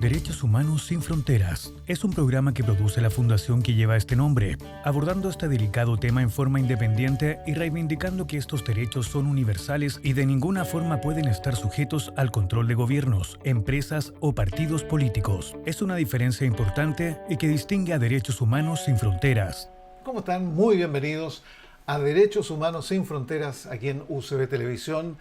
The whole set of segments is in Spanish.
Derechos Humanos Sin Fronteras es un programa que produce la fundación que lleva este nombre, abordando este delicado tema en forma independiente y reivindicando que estos derechos son universales y de ninguna forma pueden estar sujetos al control de gobiernos, empresas o partidos políticos. Es una diferencia importante y que distingue a Derechos Humanos Sin Fronteras. ¿Cómo están? Muy bienvenidos a Derechos Humanos Sin Fronteras aquí en UCB Televisión,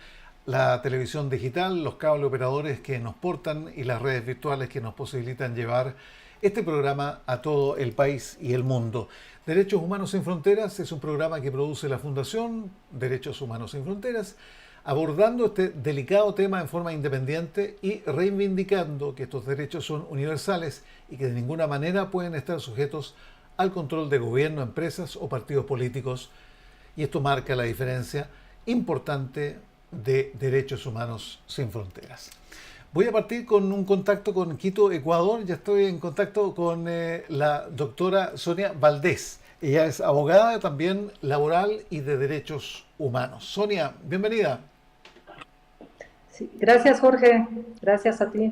la televisión digital, los cable operadores que nos portan y las redes virtuales que nos posibilitan llevar este programa a todo el país y el mundo. Derechos Humanos Sin Fronteras es un programa que produce la Fundación Derechos Humanos Sin Fronteras, abordando este delicado tema en forma independiente y reivindicando que estos derechos son universales y que de ninguna manera pueden estar sujetos al control de gobierno, empresas o partidos políticos. Y esto marca la diferencia importante de Derechos Humanos Sin Fronteras. Voy a partir con un contacto con Quito, Ecuador. Ya estoy en contacto con la doctora Sonia Valdés. Ella es abogada también laboral y de derechos humanos. Sonia, bienvenida. Sí, gracias, Jorge. Gracias a ti.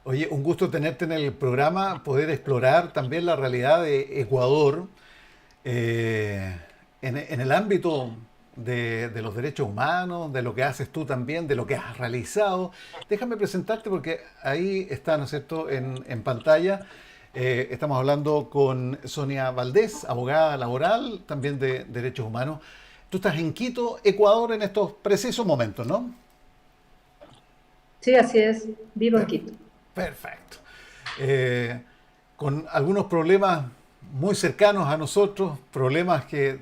Oye, un gusto tenerte en el programa, poder explorar también la realidad de Ecuador en el ámbito de los derechos humanos, de lo que haces tú también, de lo que has realizado. Déjame presentarte porque ahí está, ¿no es cierto?, en pantalla. Estamos hablando con Sonia Valdés, abogada laboral, también de derechos humanos. Tú estás en Quito, Ecuador, en estos precisos momentos, ¿no? Sí, así es. Vivo en Quito. Perfecto. Con algunos problemas muy cercanos a nosotros, problemas que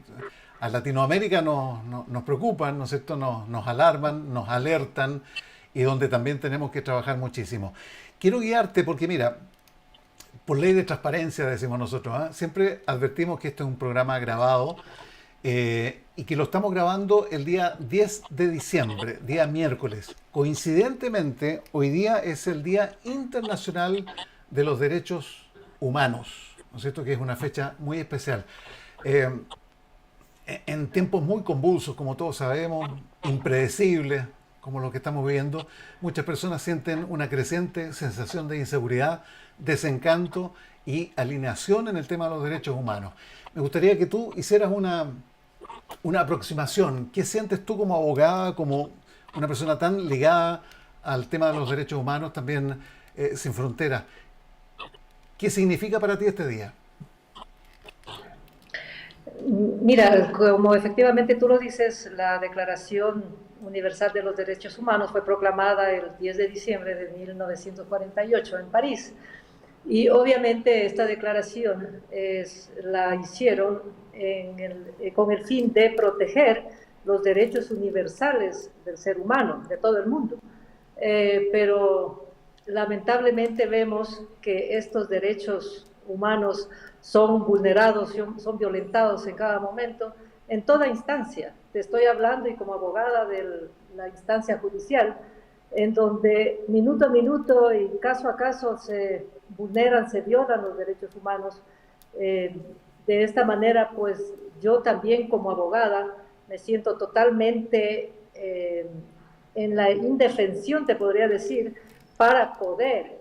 a Latinoamérica nos preocupan, ¿no es cierto? Nos alarman, nos alertan y donde también tenemos que trabajar muchísimo. Quiero guiarte porque, mira, por ley de transparencia, decimos nosotros, siempre advertimos que esto es un programa grabado y que lo estamos grabando el día 10 de diciembre, día miércoles. Coincidentemente, hoy día es el Día Internacional de los Derechos Humanos, ¿no es cierto? Que es una fecha muy especial. En tiempos muy convulsos, como todos sabemos, impredecibles, como lo que estamos viviendo, muchas personas sienten una creciente sensación de inseguridad, desencanto y alineación en el tema de los derechos humanos. Me gustaría que tú hicieras una aproximación. ¿Qué sientes tú como abogada, como una persona tan ligada al tema de los derechos humanos, también sin fronteras? ¿Qué significa para ti este día? Mira, como efectivamente tú lo dices, la Declaración Universal de los Derechos Humanos fue proclamada el 10 de diciembre de 1948 en París. Y obviamente esta declaración la hicieron con el fin de proteger los derechos universales del ser humano, de todo el mundo. Pero lamentablemente vemos que estos derechos humanos son vulnerados, son violentados en cada momento, en toda instancia. Te estoy hablando y como abogada de la instancia judicial, en donde minuto a minuto y caso a caso se vulneran, se violan los derechos humanos. De esta manera, pues yo también como abogada me siento totalmente en la indefensión, te podría decir, para poder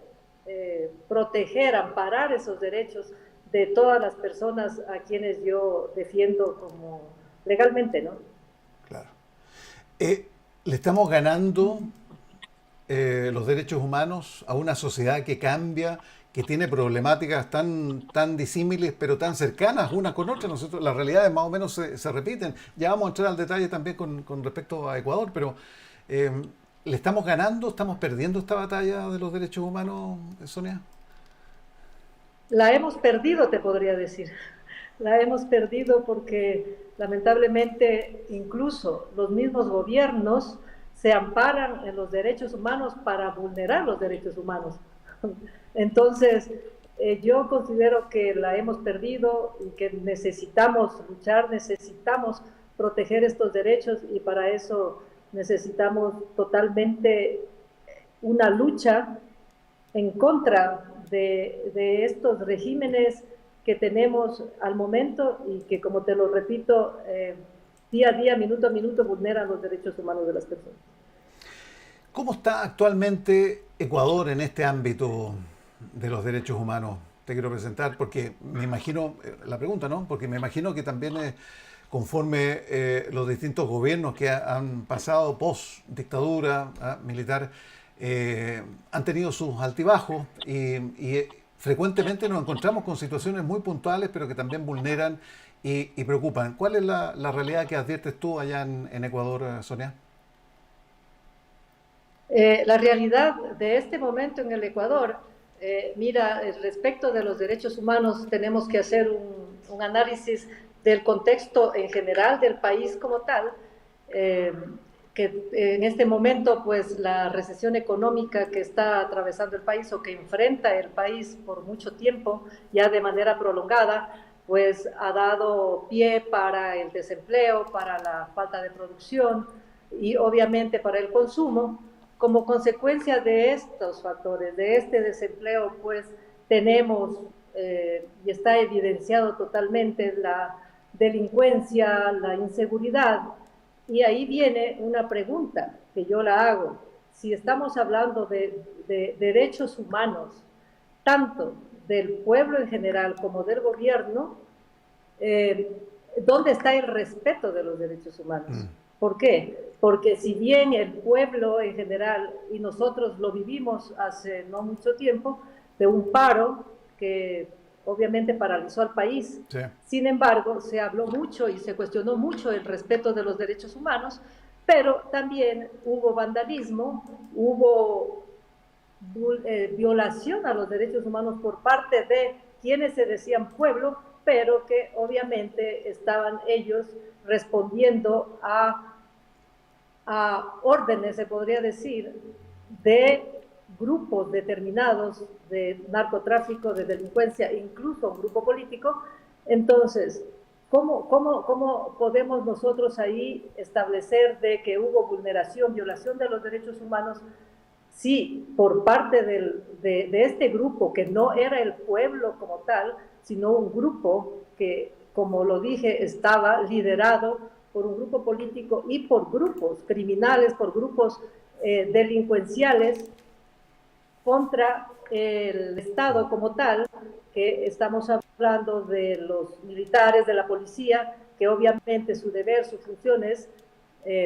proteger, amparar esos derechos de todas las personas a quienes yo defiendo como legalmente, ¿no? Claro. Le estamos ganando los derechos humanos a una sociedad que cambia, que tiene problemáticas tan disímiles, pero tan cercanas unas con otras. Nosotros, las realidades más o menos se repiten. Ya vamos a entrar al detalle también con respecto a Ecuador, pero ¿le estamos ganando, estamos perdiendo esta batalla de los derechos humanos, Sonia? La hemos perdido, te podría decir. La hemos perdido porque lamentablemente incluso los mismos gobiernos se amparan en los derechos humanos para vulnerar los derechos humanos. Entonces, yo considero que la hemos perdido y que necesitamos luchar, necesitamos proteger estos derechos y para eso necesitamos totalmente una lucha en contra de estos regímenes que tenemos al momento y que, como te lo repito, día a día, minuto a minuto, vulneran los derechos humanos de las personas. ¿Cómo está actualmente Ecuador en este ámbito de los derechos humanos? Te quiero presentar porque me imagino, la pregunta, ¿no? Porque me imagino que también conforme los distintos gobiernos que han pasado post-dictadura militar han tenido sus altibajos y frecuentemente nos encontramos con situaciones muy puntuales pero que también vulneran y preocupan. ¿Cuál es la realidad que adviertes tú allá en Ecuador, Sonia? La realidad de este momento en el Ecuador, mira, respecto de los derechos humanos, tenemos que hacer un análisis del contexto en general del país como tal, que en este momento, pues, la recesión económica que está atravesando el país o que enfrenta el país por mucho tiempo, ya de manera prolongada, pues ha dado pie para el desempleo, para la falta de producción y obviamente para el consumo. Como consecuencia de estos factores, de este desempleo, pues tenemos, y está evidenciado totalmente, la delincuencia, la inseguridad. Y ahí viene una pregunta que yo la hago. Si estamos hablando de derechos humanos, tanto del pueblo en general como del gobierno, ¿dónde está el respeto de los derechos humanos? ¿Por qué? Porque si bien el pueblo en general, y nosotros lo vivimos hace no mucho tiempo, de un paro que obviamente paralizó al país, sí. Sin embargo, se habló mucho y se cuestionó mucho el respeto de los derechos humanos, pero también hubo vandalismo, hubo violación a los derechos humanos por parte de quienes se decían pueblo, pero que obviamente estaban ellos respondiendo a órdenes, se podría decir, de grupos determinados de narcotráfico, de delincuencia, incluso un grupo político. Entonces, ¿cómo podemos nosotros ahí establecer de que hubo vulneración, violación de los derechos humanos si por parte de este grupo, que no era el pueblo como tal, sino un grupo que, como lo dije, estaba liderado por un grupo político y por grupos criminales, por grupos delincuenciales contra el Estado como tal, que estamos hablando de los militares, de la policía, que obviamente su deber, su función es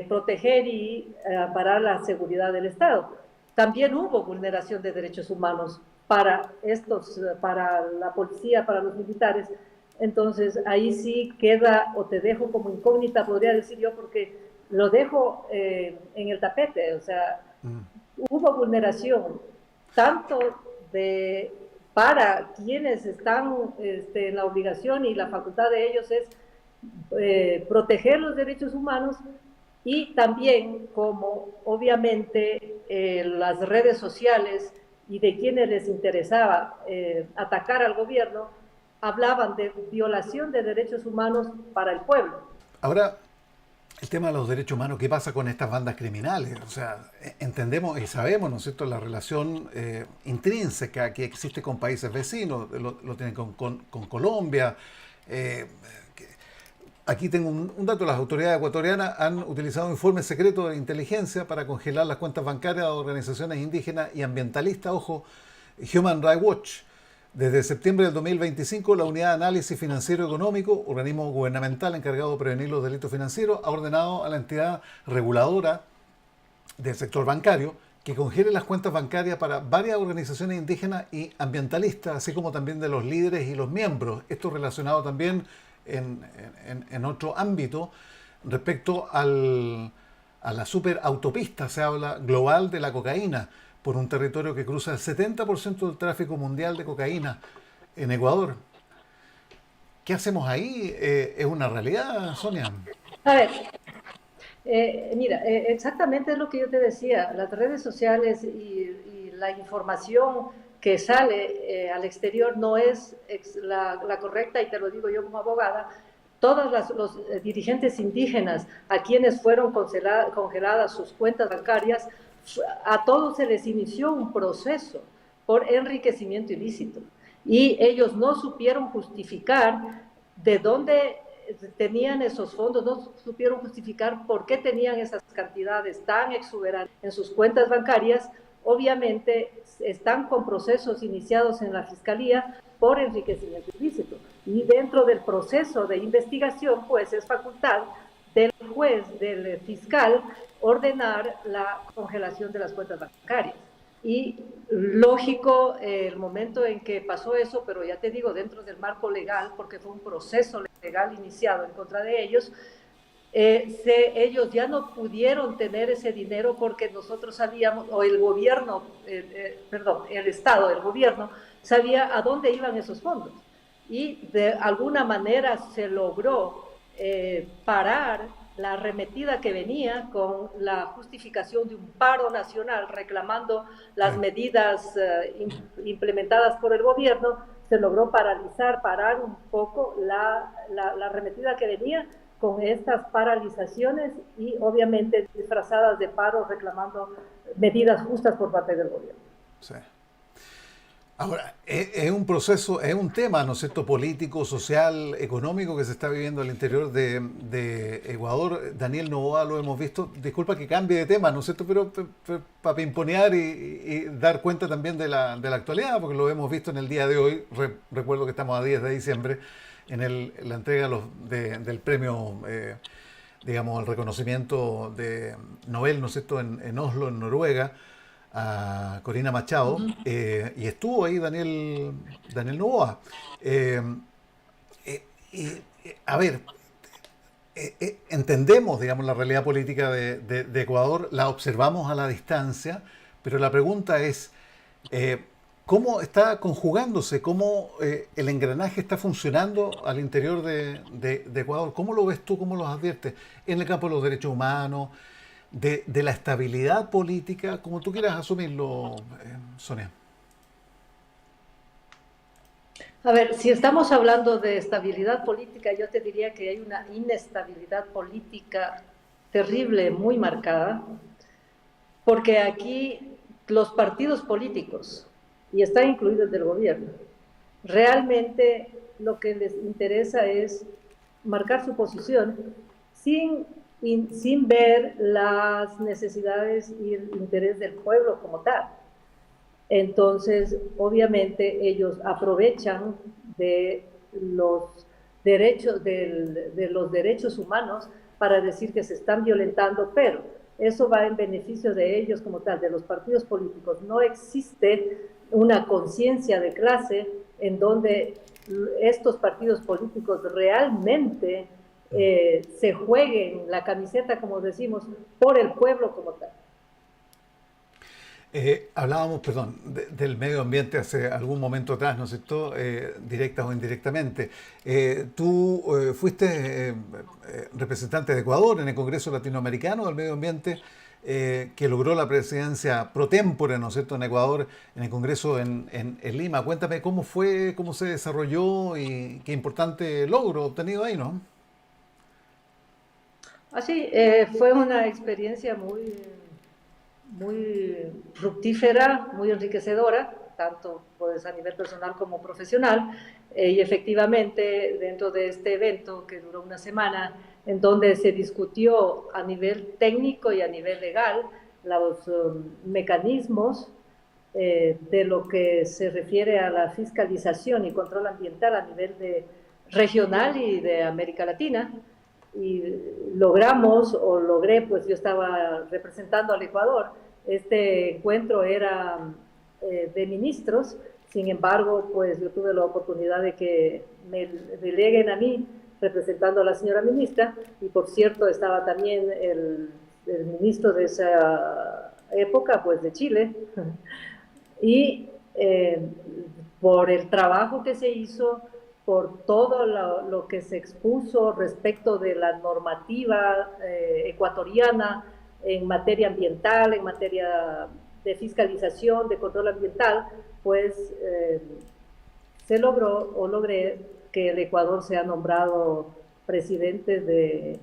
proteger y amparar la seguridad del Estado. También hubo vulneración de derechos humanos para la policía, para los militares. Entonces, ahí sí queda, o te dejo como incógnita, podría decir yo, porque lo dejo en el tapete. O sea, hubo vulneración, tanto para quienes están en la obligación y la facultad de ellos es proteger los derechos humanos, y también como obviamente las redes sociales y de quienes les interesaba atacar al gobierno, hablaban de violación de derechos humanos para el pueblo. Ahora, el tema de los derechos humanos, ¿qué pasa con estas bandas criminales? O sea, entendemos y sabemos, ¿no es cierto?, la relación intrínseca que existe con países vecinos, lo tienen con Colombia. Aquí tengo un dato, las autoridades ecuatorianas han utilizado informes secretos de inteligencia para congelar las cuentas bancarias de organizaciones indígenas y ambientalistas. Ojo, Human Rights Watch. Desde septiembre del 2025, la Unidad de Análisis Financiero Económico, organismo gubernamental encargado de prevenir los delitos financieros, ha ordenado a la entidad reguladora del sector bancario que congele las cuentas bancarias para varias organizaciones indígenas y ambientalistas, así como también de los líderes y los miembros. Esto relacionado también en otro ámbito respecto a la superautopista, se habla global de la cocaína, por un territorio que cruza el 70% del tráfico mundial de cocaína en Ecuador. ¿Qué hacemos ahí? ¿Es una realidad, Sonia? A ver, mira, exactamente es lo que yo te decía. Las redes sociales y la información que sale al exterior no es la correcta, y te lo digo yo como abogada. Todos los dirigentes indígenas a quienes fueron congeladas sus cuentas bancarias, a todos se les inició un proceso por enriquecimiento ilícito, y ellos no supieron justificar de dónde tenían esos fondos, no supieron justificar por qué tenían esas cantidades tan exuberantes en sus cuentas bancarias. Obviamente están con procesos iniciados en la Fiscalía por enriquecimiento ilícito. Y dentro del proceso de investigación, pues es facultad del juez, del fiscal, ordenar la congelación de las cuentas bancarias. Y lógico, el momento en que pasó eso, pero ya te digo, dentro del marco legal, porque fue un proceso legal iniciado en contra de ellos, ellos ya no pudieron tener ese dinero porque nosotros sabíamos, o el gobierno, el Estado, el gobierno, sabía a dónde iban esos fondos. Y de alguna manera se logró parar la arremetida que venía con la justificación de un paro nacional reclamando las medidas implementadas por el gobierno. Se logró parar un poco la arremetida que venía con estas paralizaciones y obviamente disfrazadas de paro reclamando medidas justas por parte del gobierno. Sí. Ahora, es un proceso, es un tema, ¿no es cierto?, político, social, económico que se está viviendo al interior de Ecuador. Daniel Noboa lo hemos visto, disculpa que cambie de tema, ¿no es cierto?, pero para pimponear y dar cuenta también de la actualidad, porque lo hemos visto en el día de hoy. Recuerdo que estamos a 10 de diciembre en la entrega del premio, digamos, el reconocimiento de Nobel, ¿no es cierto?, en Oslo, en Noruega, a Corina Machado, y estuvo ahí Daniel Noboa. A ver, entendemos, digamos, la realidad política de Ecuador, la observamos a la distancia, pero la pregunta es, ¿cómo está conjugándose? ¿Cómo el engranaje está funcionando al interior de Ecuador? ¿Cómo lo ves tú? ¿Cómo lo adviertes? En el campo de los derechos humanos, de la estabilidad política, como tú quieras asumirlo, Sonia. A ver, si estamos hablando de estabilidad política, yo te diría que hay una inestabilidad política terrible, muy marcada, porque aquí los partidos políticos, y está incluido el del gobierno, realmente lo que les interesa es marcar su posición sin ver las necesidades y el interés del pueblo como tal. Entonces, obviamente, ellos aprovechan de los derechos humanos para decir que se están violentando, pero eso va en beneficio de ellos como tal, de los partidos políticos. No existe una conciencia de clase en donde estos partidos políticos realmente se jueguen la camiseta, como decimos, por el pueblo como tal. Hablábamos, perdón, del medio ambiente hace algún momento atrás, ¿no es cierto?, directa o indirectamente. Tú fuiste representante de Ecuador en el Congreso Latinoamericano del Medio Ambiente, que logró la presidencia pro tempore, ¿no es cierto?, en Ecuador, en el Congreso en Lima. Cuéntame cómo fue, cómo se desarrolló y qué importante logro obtenido ahí, ¿no? Así, fue una experiencia muy fructífera, muy enriquecedora, tanto pues, a nivel personal como profesional, y efectivamente dentro de este evento que duró una semana, en donde se discutió a nivel técnico y a nivel legal los mecanismos de lo que se refiere a la fiscalización y control ambiental a nivel regional y de América Latina, y logré, pues yo estaba representando al Ecuador. Este encuentro era de ministros, sin embargo, pues yo tuve la oportunidad de que me deleguen a mí representando a la señora ministra, y por cierto estaba también el ministro de esa época, pues de Chile, y por el trabajo que se hizo, por todo lo que se expuso respecto de la normativa ecuatoriana en materia ambiental, en materia de fiscalización, de control ambiental, pues logré que el Ecuador sea nombrado presidente del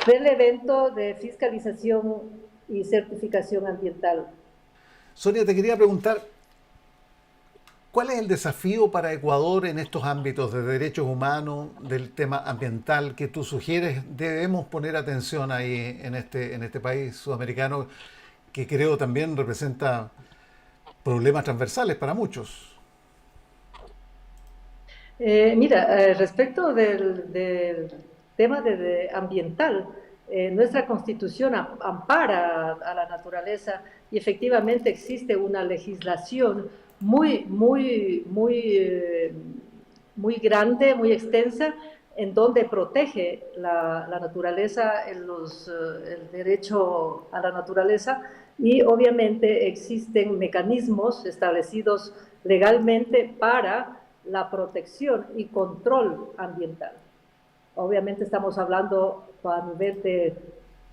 evento de fiscalización y certificación ambiental. Sonia, te quería preguntar, ¿Cuál es el desafío para Ecuador en estos ámbitos de derechos humanos, del tema ambiental que tú sugieres? Debemos poner atención ahí en este país sudamericano que creo también representa problemas transversales para muchos. Respecto del tema ambiental, nuestra constitución ampara a la naturaleza y efectivamente existe una legislación muy grande, muy extensa, en donde protege la naturaleza, el derecho a la naturaleza, y obviamente existen mecanismos establecidos legalmente para la protección y control ambiental. Obviamente estamos hablando a nivel de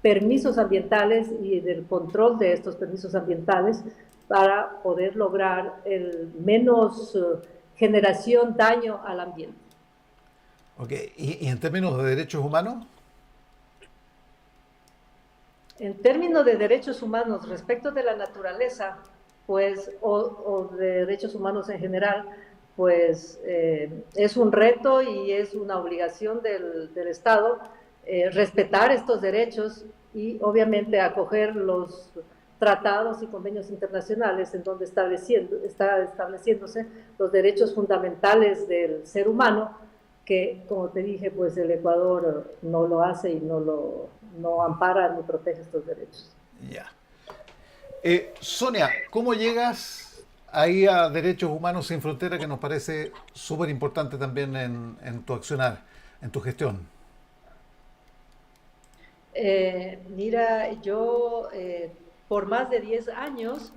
permisos ambientales y del control de estos permisos ambientales para poder lograr el menos generación daño al ambiente. Ok, ¿y en términos de derechos humanos? En términos de derechos humanos respecto de la naturaleza, pues, o de derechos humanos en general, pues es un reto y es una obligación del Estado respetar estos derechos y obviamente acoger los tratados y convenios internacionales en donde está estableciéndose los derechos fundamentales del ser humano, que, como te dije, pues el Ecuador no lo hace y no ampara ni protege estos derechos. Ya. Sonia, ¿cómo llegas ahí a Derechos Humanos Sin Frontera, que nos parece súper importante también en tu accionar, en tu gestión? Yo por más de 10 años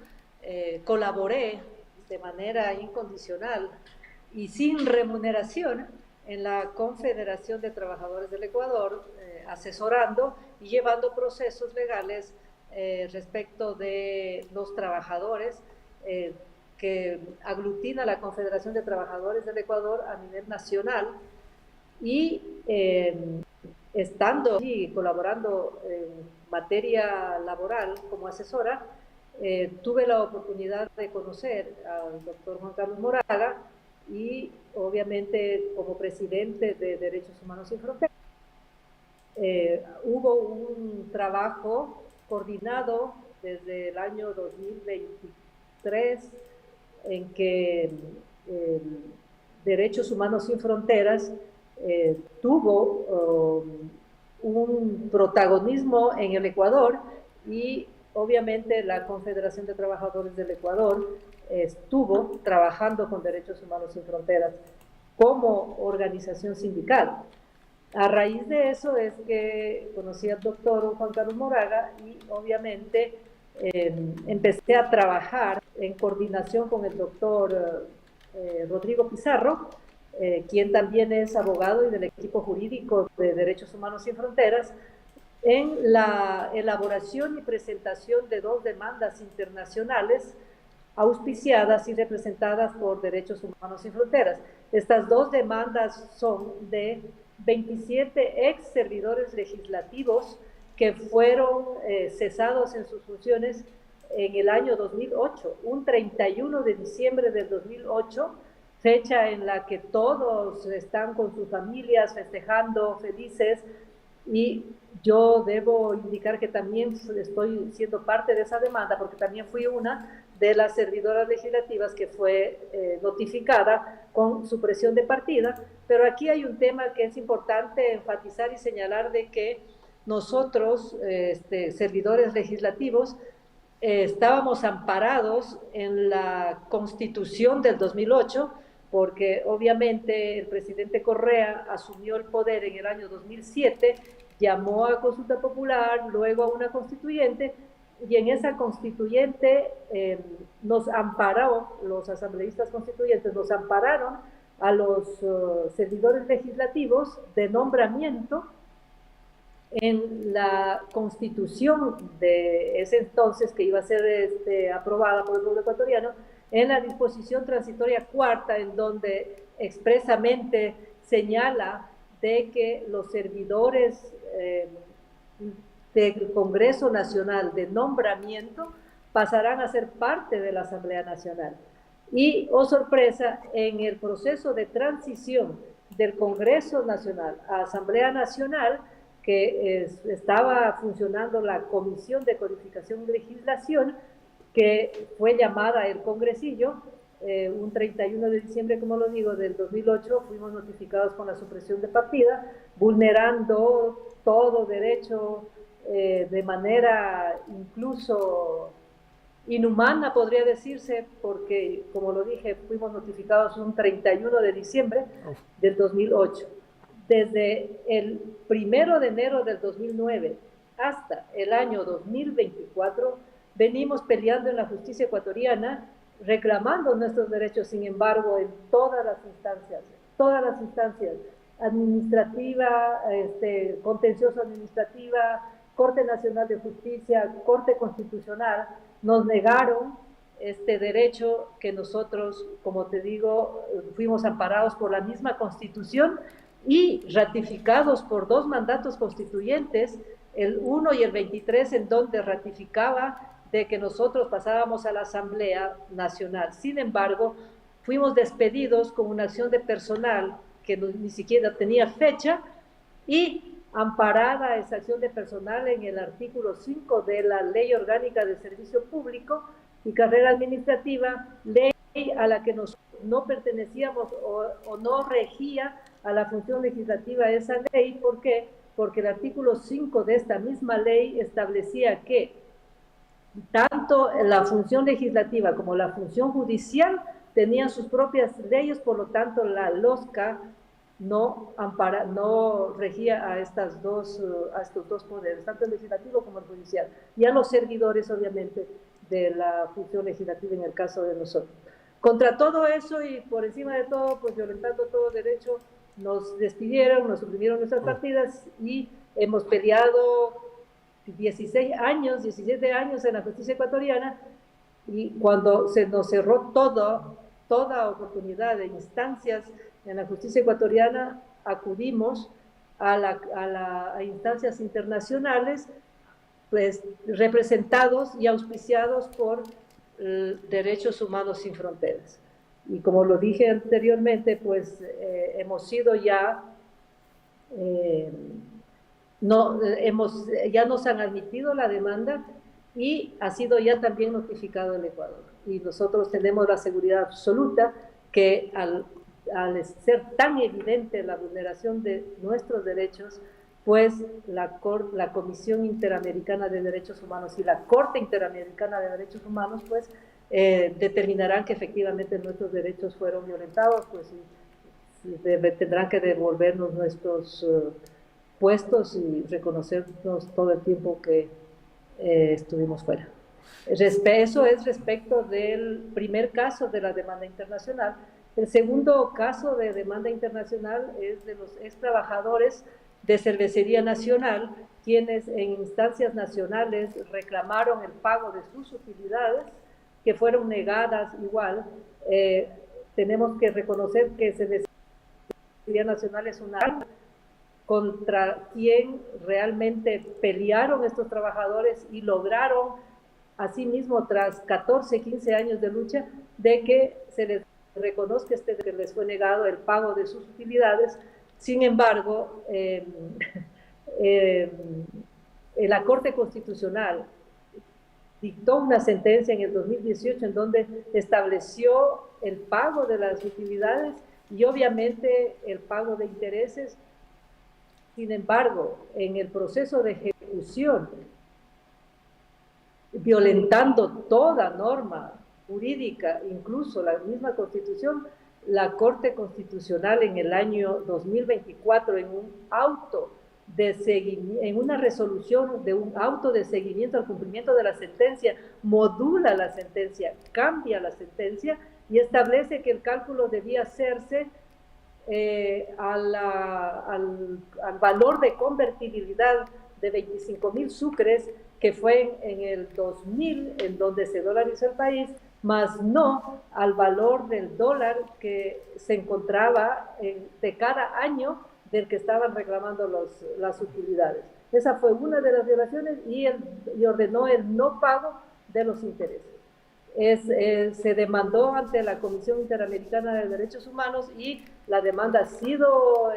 colaboré de manera incondicional y sin remuneración en la Confederación de Trabajadores del Ecuador, asesorando y llevando procesos legales respecto de los trabajadores que aglutina la Confederación de Trabajadores del Ecuador a nivel nacional y estando y colaborando en materia laboral como asesora, tuve la oportunidad de conocer al doctor Juan Carlos Moraga y obviamente como presidente de Derechos Humanos Sin Fronteras. Hubo un trabajo coordinado desde el año 2023 en que Derechos Humanos Sin Fronteras tuvo un protagonismo en el Ecuador y obviamente la Confederación de Trabajadores del Ecuador estuvo trabajando con Derechos Humanos Sin Fronteras como organización sindical. A raíz de eso es que conocí al doctor Juan Carlos Moraga y obviamente empecé a trabajar en coordinación con el doctor Rodrigo Pizarro, quien también es abogado y del equipo jurídico de Derechos Humanos Sin Fronteras, en la elaboración y presentación de 2 demandas internacionales auspiciadas y representadas por Derechos Humanos Sin Fronteras. Estas 2 demandas son de 27 ex servidores legislativos que fueron cesados en sus funciones en el año 2008, un 31 de diciembre del 2008, fecha en la que todos están con sus familias festejando, felices, y yo debo indicar que también estoy siendo parte de esa demanda porque también fui una de las servidoras legislativas que fue notificada con supresión de partida, pero aquí hay un tema que es importante enfatizar y señalar de que nosotros, servidores legislativos, estábamos amparados en la Constitución del 2008, porque obviamente el presidente Correa asumió el poder en el año 2007, llamó a consulta popular, luego a una constituyente, y en esa constituyente nos amparó, los asambleístas constituyentes nos ampararon a los servidores legislativos de nombramiento en la constitución de ese entonces, que iba a ser aprobada por el pueblo ecuatoriano, en la disposición transitoria cuarta, en donde expresamente señala de que los servidores del Congreso Nacional de nombramiento pasarán a ser parte de la Asamblea Nacional. Y, oh sorpresa, en el proceso de transición del Congreso Nacional a Asamblea Nacional, que estaba funcionando la Comisión de Codificación y Legislación, que fue llamada el Congresillo, un 31 de diciembre, como lo digo, del 2008, fuimos notificados con la supresión de partida, vulnerando todo derecho de manera incluso inhumana, podría decirse, porque, como lo dije, fuimos notificados un 31 de diciembre del 2008. Desde el 1 de enero del 2009 hasta el año 2024, venimos peleando en la justicia ecuatoriana, reclamando nuestros derechos. Sin embargo, en todas las instancias, administrativa, contencioso administrativa, Corte Nacional de Justicia, Corte Constitucional, nos negaron este derecho que nosotros, como te digo, fuimos amparados por la misma Constitución y ratificados por 2 mandatos constituyentes, el 1 y el 23, en donde ratificaba de que nosotros pasábamos a la Asamblea Nacional. Sin embargo, fuimos despedidos con una acción de personal que ni siquiera tenía fecha, y amparada esa acción de personal en el artículo 5 de la Ley Orgánica de Servicio Público y Carrera Administrativa, ley a la que no pertenecíamos o no regía a la función legislativa de esa ley. ¿Por qué? Porque el artículo 5 de esta misma ley establecía que tanto la función legislativa como la función judicial tenían sus propias leyes, por lo tanto la LOSCA no regía a estos dos poderes, tanto el legislativo como el judicial, y a los servidores, obviamente, de la función legislativa en el caso de nosotros. Contra todo eso y por encima de todo, pues violentando todo derecho, nos despidieron, nos suprimieron nuestras partidas y hemos peleado 17 años en la justicia ecuatoriana, y cuando se nos cerró toda oportunidad de instancias en la justicia ecuatoriana, acudimos a instancias internacionales, pues representados y auspiciados por Derechos Humanos Sin Fronteras. Y como lo dije anteriormente, pues hemos sido ya, ya nos han admitido la demanda y ha sido ya también notificado el Ecuador. Y nosotros tenemos la seguridad absoluta que al ser tan evidente la vulneración de nuestros derechos, pues la Comisión Interamericana de Derechos Humanos y la Corte Interamericana de Derechos Humanos, pues determinarán que efectivamente nuestros derechos fueron violentados, pues tendrán que devolvernos nuestros puestos y reconocernos todo el tiempo que estuvimos fuera. Eso es respecto del primer caso de la demanda internacional. El segundo caso de demanda internacional es de los ex trabajadores de Cervecería Nacional, quienes en instancias nacionales reclamaron el pago de sus utilidades, que fueron negadas igual. Tenemos que reconocer que Cervecería Nacional es una arma contra quien realmente pelearon estos trabajadores y lograron, asimismo, tras 14, 15 años de lucha, de que se les reconozca que les fue negado el pago de sus utilidades. Sin embargo, la Corte Constitucional dictó una sentencia en el 2018 en donde estableció el pago de las utilidades y obviamente el pago de intereses. Sin embargo, en el proceso de ejecución, violentando toda norma jurídica, incluso la misma Constitución, la Corte Constitucional en el año 2024, en una resolución de un auto de seguimiento al cumplimiento de la sentencia, modula la sentencia, cambia la sentencia y establece que el cálculo debía hacerse al valor de convertibilidad de 25.000 sucres, que fue en el 2000, en donde se dolarizó el país, más no al valor del dólar que se encontraba de cada año del que estaban reclamando las utilidades. Esa fue una de las violaciones y ordenó el no pago de los intereses. se demandó ante la Comisión Interamericana de Derechos Humanos y la demanda ha sido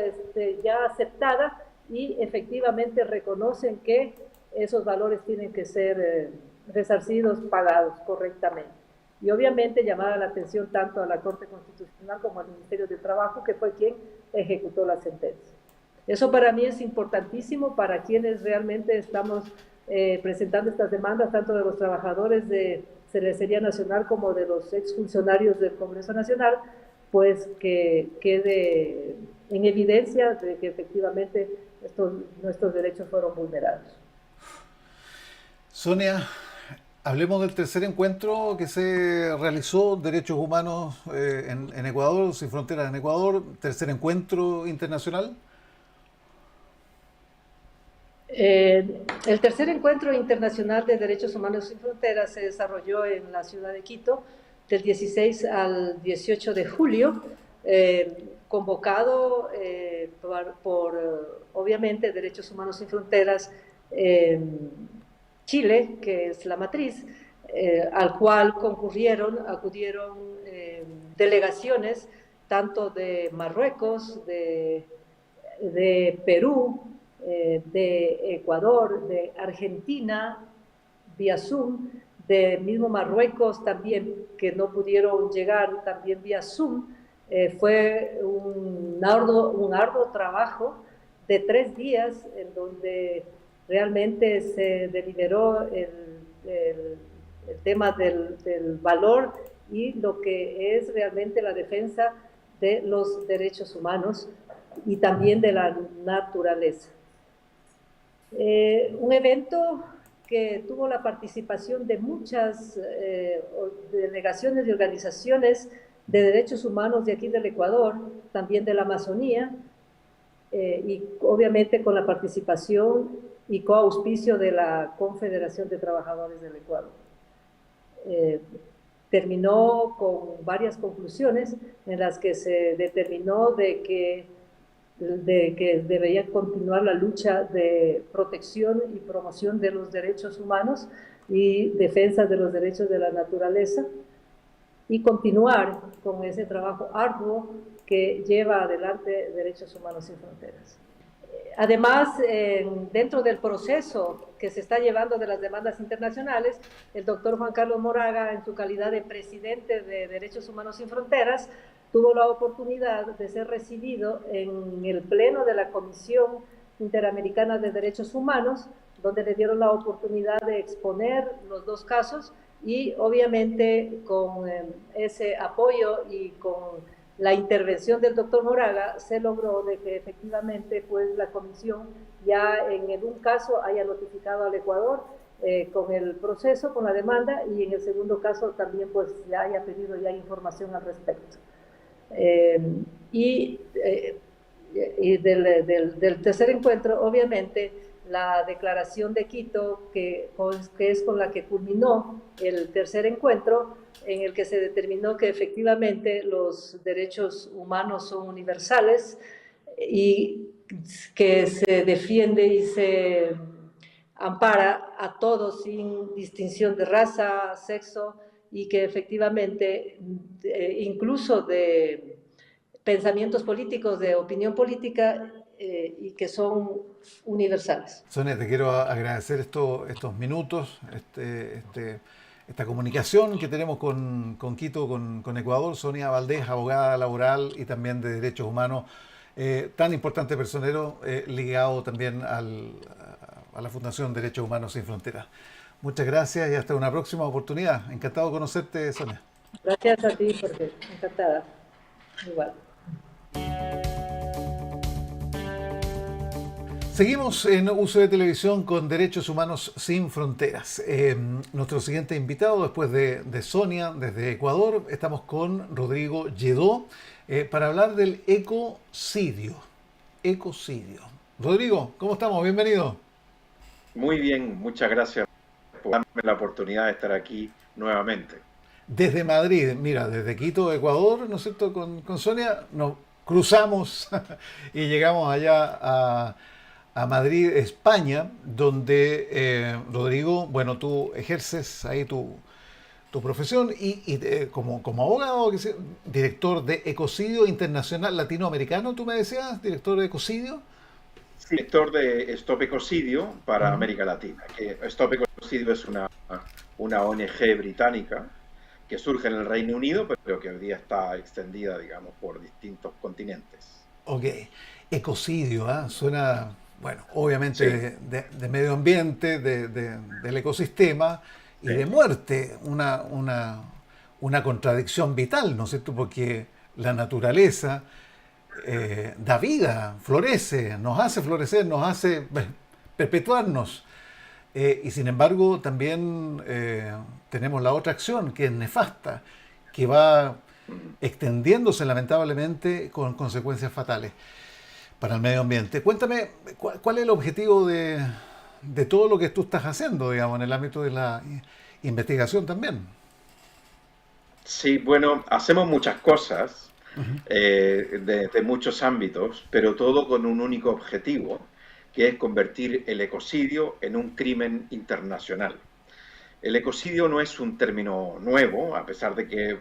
ya aceptada y efectivamente reconocen que esos valores tienen que ser resarcidos, pagados correctamente. Y obviamente llamar la atención tanto a la Corte Constitucional como al Ministerio de Trabajo, que fue quien ejecutó la sentencia. Eso para mí es importantísimo para quienes realmente estamos presentando estas demandas, tanto de los trabajadores de Cervecería Nacional como de los exfuncionarios del Congreso Nacional, pues que quede en evidencia de que efectivamente nuestros derechos fueron vulnerados. Sonia, hablemos del tercer encuentro que se realizó, Derechos Humanos en Ecuador, Sin Fronteras en Ecuador, tercer encuentro internacional. El tercer encuentro internacional de Derechos Humanos Sin Fronteras se desarrolló en la ciudad de Quito del 16 al 18 de julio, convocado por obviamente Derechos Humanos Sin Fronteras Chile, que es la matriz, al cual acudieron delegaciones tanto de Marruecos, de Perú, de Ecuador, de Argentina, vía Zoom, de mismo Marruecos también, que no pudieron llegar también vía Zoom. Fue un arduo trabajo de 3 días en donde realmente se deliberó el tema del valor y lo que es realmente la defensa de los derechos humanos y también de la naturaleza. Un evento que tuvo la participación de muchas delegaciones y organizaciones de derechos humanos de aquí del Ecuador, también de la Amazonía, y obviamente con la participación y coauspicio de la Confederación de Trabajadores del Ecuador. Terminó con varias conclusiones en las que se determinó de que debería continuar la lucha de protección y promoción de los derechos humanos y defensa de los derechos de la naturaleza y continuar con ese trabajo arduo que lleva adelante Derechos Humanos Sin Fronteras. Además, dentro del proceso que se está llevando de las demandas internacionales, el doctor Juan Carlos Moraga, en su calidad de presidente de Derechos Humanos Sin Fronteras, tuvo la oportunidad de ser recibido en el pleno de la Comisión Interamericana de Derechos Humanos, donde le dieron la oportunidad de exponer los 2 casos y obviamente con ese apoyo y con la intervención del doctor Moraga se logró de que efectivamente pues la comisión ya en un caso haya notificado al Ecuador con el proceso, con la demanda, y en el segundo caso también pues ya haya pedido ya información al respecto. Y del tercer encuentro, obviamente, la declaración de Quito, que es con la que culminó el tercer encuentro, en el que se determinó que efectivamente los derechos humanos son universales y que se defiende y se ampara a todos sin distinción de raza, sexo, y que efectivamente incluso de pensamientos políticos, de opinión política, y que son universales. Sonia, te quiero agradecer estos minutos, esta comunicación que tenemos con Quito, con Ecuador. Sonia Valdés, abogada laboral y también de derechos humanos, tan importante personero, ligado también a la Fundación Derechos Humanos Sin Fronteras. Muchas gracias y hasta una próxima oportunidad. Encantado de conocerte, Sonia. Gracias a ti, Jorge. Encantada. Igual. Seguimos en UCB Televisión con Derechos Humanos Sin Fronteras. Nuestro siguiente invitado, después de Sonia, desde Ecuador, estamos con Rodrigo Lledó para hablar del ecocidio. Rodrigo, ¿cómo estamos? Bienvenido. Muy bien, muchas gracias por darme la oportunidad de estar aquí nuevamente. Desde Madrid, mira, desde Quito, Ecuador, ¿no es cierto? Con Sonia nos cruzamos y llegamos allá a Madrid, España, donde, Rodrigo, bueno, tú ejerces ahí tu tu profesión y como abogado, director de Ecocidio Internacional Latinoamericano, tú me decías, director de Ecocidio. Sí, director de Stop Ecocidio para América Latina. Que Stop Ecocidio es una ONG británica que surge en el Reino Unido, pero que hoy día está extendida, digamos, por distintos continentes. Ok, ecocidio, suena, bueno, obviamente sí, de medio ambiente, del ecosistema y de muerte, una contradicción vital, ¿no es cierto? Porque la naturaleza da vida, florece, nos hace florecer, nos hace perpetuarnos. Y sin embargo también tenemos la otra acción que es nefasta, que va extendiéndose lamentablemente con consecuencias fatales para el medio ambiente. Cuéntame, ¿cuál es el objetivo de todo lo que tú estás haciendo, digamos, en el ámbito de la investigación también? Sí, bueno, hacemos muchas cosas de muchos ámbitos, pero todo con un único objetivo, que es convertir el ecocidio en un crimen internacional. El ecocidio no es un término nuevo, a pesar de que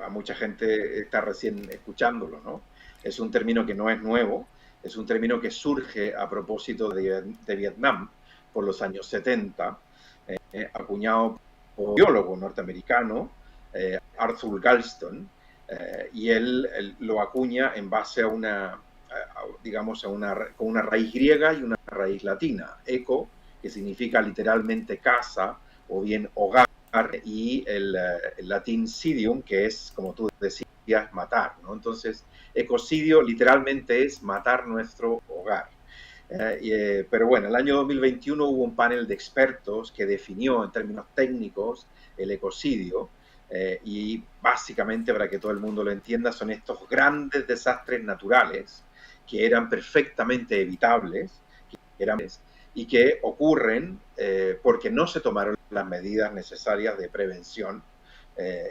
a mucha gente está recién escuchándolo, ¿no? Es un término que no es nuevo, es un término que surge a propósito de Vietnam por los años 70, acuñado por un biólogo norteamericano, Arthur Galston, y él lo acuña en base a una raíz griega y una raíz latina. Eco, que significa literalmente casa o bien hogar, y el latín cidium, que es, como tú decías, matar, ¿no? Entonces, ecocidio literalmente es matar nuestro hogar. Pero bueno, el año 2021 hubo un panel de expertos que definió en términos técnicos el ecocidio, y básicamente, para que todo el mundo lo entienda, son estos grandes desastres naturales que eran perfectamente evitables, y que ocurren porque no se tomaron las medidas necesarias de prevención.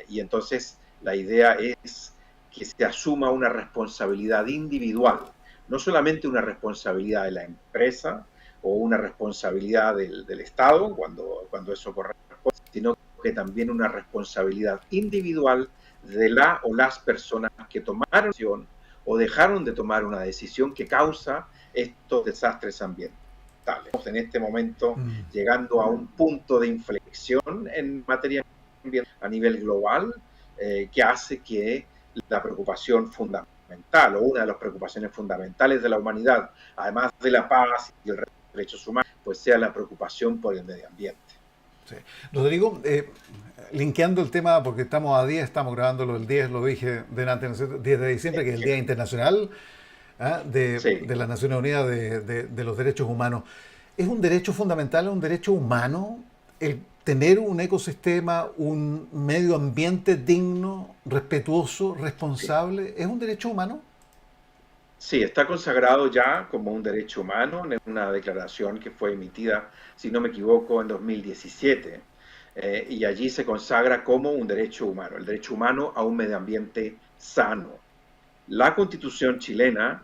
Y entonces la idea es que se asuma una responsabilidad individual, no solamente una responsabilidad de la empresa o una responsabilidad del Estado cuando eso corresponde, sino que también una responsabilidad individual de la o las personas que tomaron acción o dejaron de tomar una decisión que causa estos desastres ambientales. Estamos en este momento llegando a un punto de inflexión en materia ambiental a nivel global, que hace que la preocupación fundamental o una de las preocupaciones fundamentales de la humanidad, además de la paz y los derechos humanos, pues sea la preocupación por el medio ambiente. Sí. Rodrigo, linkeando el tema, porque estamos a 10, estamos grabándolo el 10, lo dije delante, 10 de diciembre, que es el Día Internacional de las Naciones Unidas de los Derechos Humanos. ¿Es un derecho fundamental, un derecho humano, el tener un ecosistema, un medio ambiente digno, respetuoso, responsable? ¿Es un derecho humano? Sí, está consagrado ya como un derecho humano en una declaración que fue emitida, si no me equivoco, en 2017. Y allí se consagra como un derecho humano, el derecho humano a un medio ambiente sano. La Constitución chilena,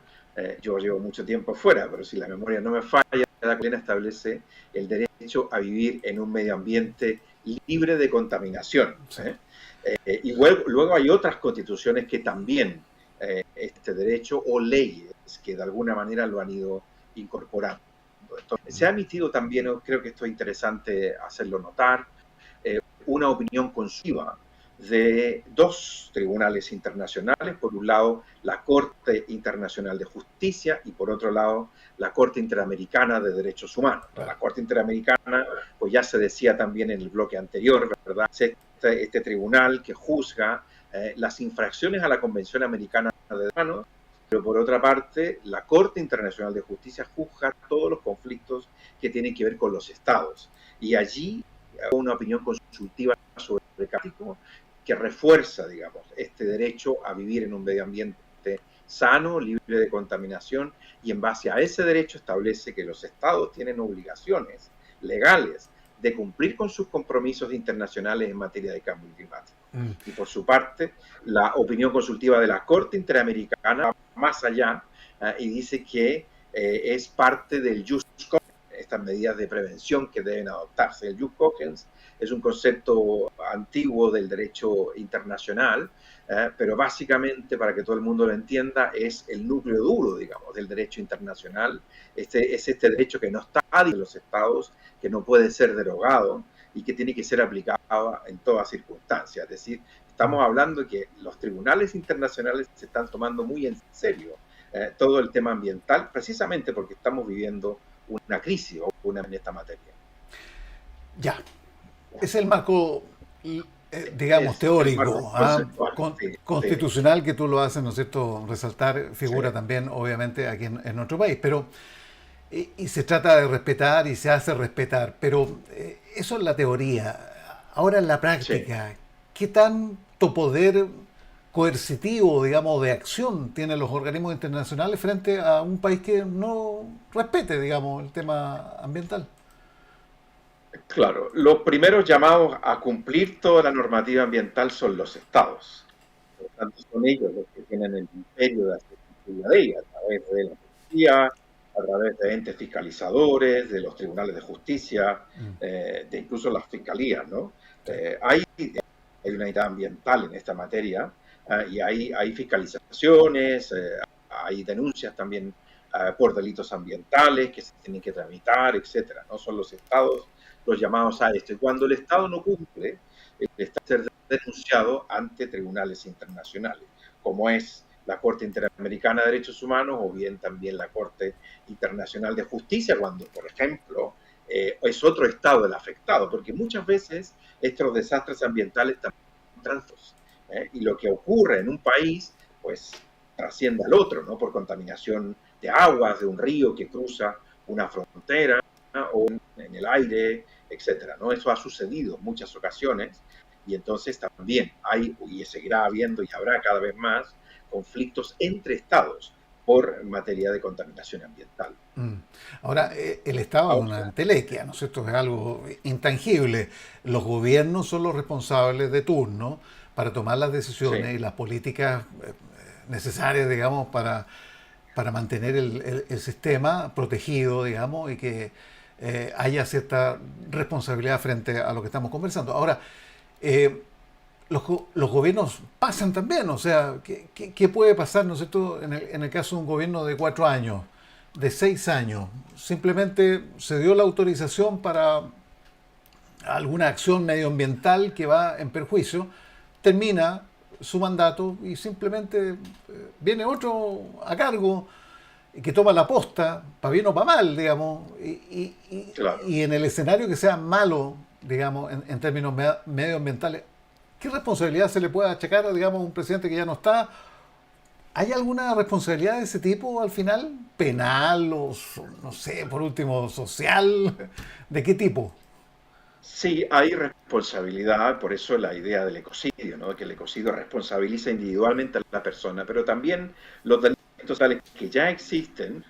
yo llevo mucho tiempo fuera, pero si la memoria no me falla, la chilena establece el derecho a vivir en un medio ambiente libre de contaminación. Y luego hay otras constituciones que también este derecho o leyes que de alguna manera lo han ido incorporando. Entonces, se ha emitido también, creo que esto es interesante hacerlo notar, una opinión consultiva de dos tribunales internacionales, por un lado la Corte Internacional de Justicia y por otro lado la Corte Interamericana de Derechos Humanos. La Corte Interamericana, pues ya se decía también en el bloque anterior, ¿verdad? Este tribunal que juzga las infracciones a la Convención Americana de Derechos Humanos, pero por otra parte la Corte Internacional de Justicia juzga todos los conflictos que tienen que ver con los estados. Y allí una opinión consultiva sobre el cambio que refuerza, digamos, este derecho a vivir en un medio ambiente sano, libre de contaminación, y en base a ese derecho establece que los estados tienen obligaciones legales de cumplir con sus compromisos internacionales en materia de cambio climático. Y por su parte, la opinión consultiva de la Corte Interamericana va más allá y dice que es parte del just cause, estas medidas de prevención que deben adoptarse. El jus cogens es un concepto antiguo del derecho internacional, pero básicamente, para que todo el mundo lo entienda, es el núcleo duro, digamos, del derecho internacional. Es este derecho que no está en los estados, que no puede ser derogado y que tiene que ser aplicado en todas circunstancias. Es decir, estamos hablando de que los tribunales internacionales se están tomando muy en serio todo el tema ambiental, precisamente porque estamos viviendo una crisis en esta materia. Ya, es el marco, digamos, teórico, constitucional, que tú lo haces, ¿no es cierto?, resaltar, figura también, obviamente, aquí en nuestro país, pero y se trata de respetar y se hace respetar, pero eso es la teoría. Ahora en la práctica, ¿qué tanto poder coercitivo, digamos, de acción tienen los organismos internacionales frente a un país que no respete, digamos, el tema ambiental? Claro, los primeros llamados a cumplir toda la normativa ambiental son los estados. Por lo tanto, son ellos los que tienen el imperio de hacer cumplir la ley a través de la policía, a través de entes fiscalizadores, de los tribunales de justicia, de incluso las fiscalías, ¿no? Hay una unidad ambiental en esta materia y hay fiscalizaciones, hay denuncias también por delitos ambientales que se tienen que tramitar, etcétera, ¿no? Son los estados los llamados a esto. Y cuando el Estado no cumple, está a ser denunciado ante tribunales internacionales, como es la Corte Interamericana de Derechos Humanos o bien también la Corte Internacional de Justicia, cuando, por ejemplo, es otro Estado el afectado, porque muchas veces estos desastres ambientales también son transitosos, y lo que ocurre en un país, pues, trasciende al otro, ¿no? Por contaminación de aguas, de un río que cruza una frontera, o en el aire, etcétera, ¿no? Eso ha sucedido en muchas ocasiones y entonces también hay, y seguirá habiendo y habrá cada vez más, conflictos entre estados por materia de contaminación ambiental. Ahora, el Estado es una entelequia, ¿no es cierto? Es algo intangible. Los gobiernos son los responsables de turno para tomar las decisiones y las políticas necesarias, digamos, para mantener el sistema protegido, digamos, y que haya cierta responsabilidad frente a lo que estamos conversando. Ahora, los gobiernos pasan también, o sea, ¿qué puede pasar, ¿no es cierto?, en el caso de un gobierno de 4 años, de 6 años? Simplemente se dio la autorización para alguna acción medioambiental que va en perjuicio, termina su mandato y simplemente viene otro a cargo que toma la posta, para bien o para mal, digamos, y en el escenario que sea malo, digamos, en términos medioambientales, ¿qué responsabilidad se le puede achacar, digamos, a un presidente que ya no está? ¿Hay alguna responsabilidad de ese tipo al final? ¿Penal o, no sé, por último, social? ¿De qué tipo? Sí, hay responsabilidad, por eso la idea del ecocidio, ¿no? Que el ecocidio responsabiliza individualmente a la persona, pero también los delitos que ya existen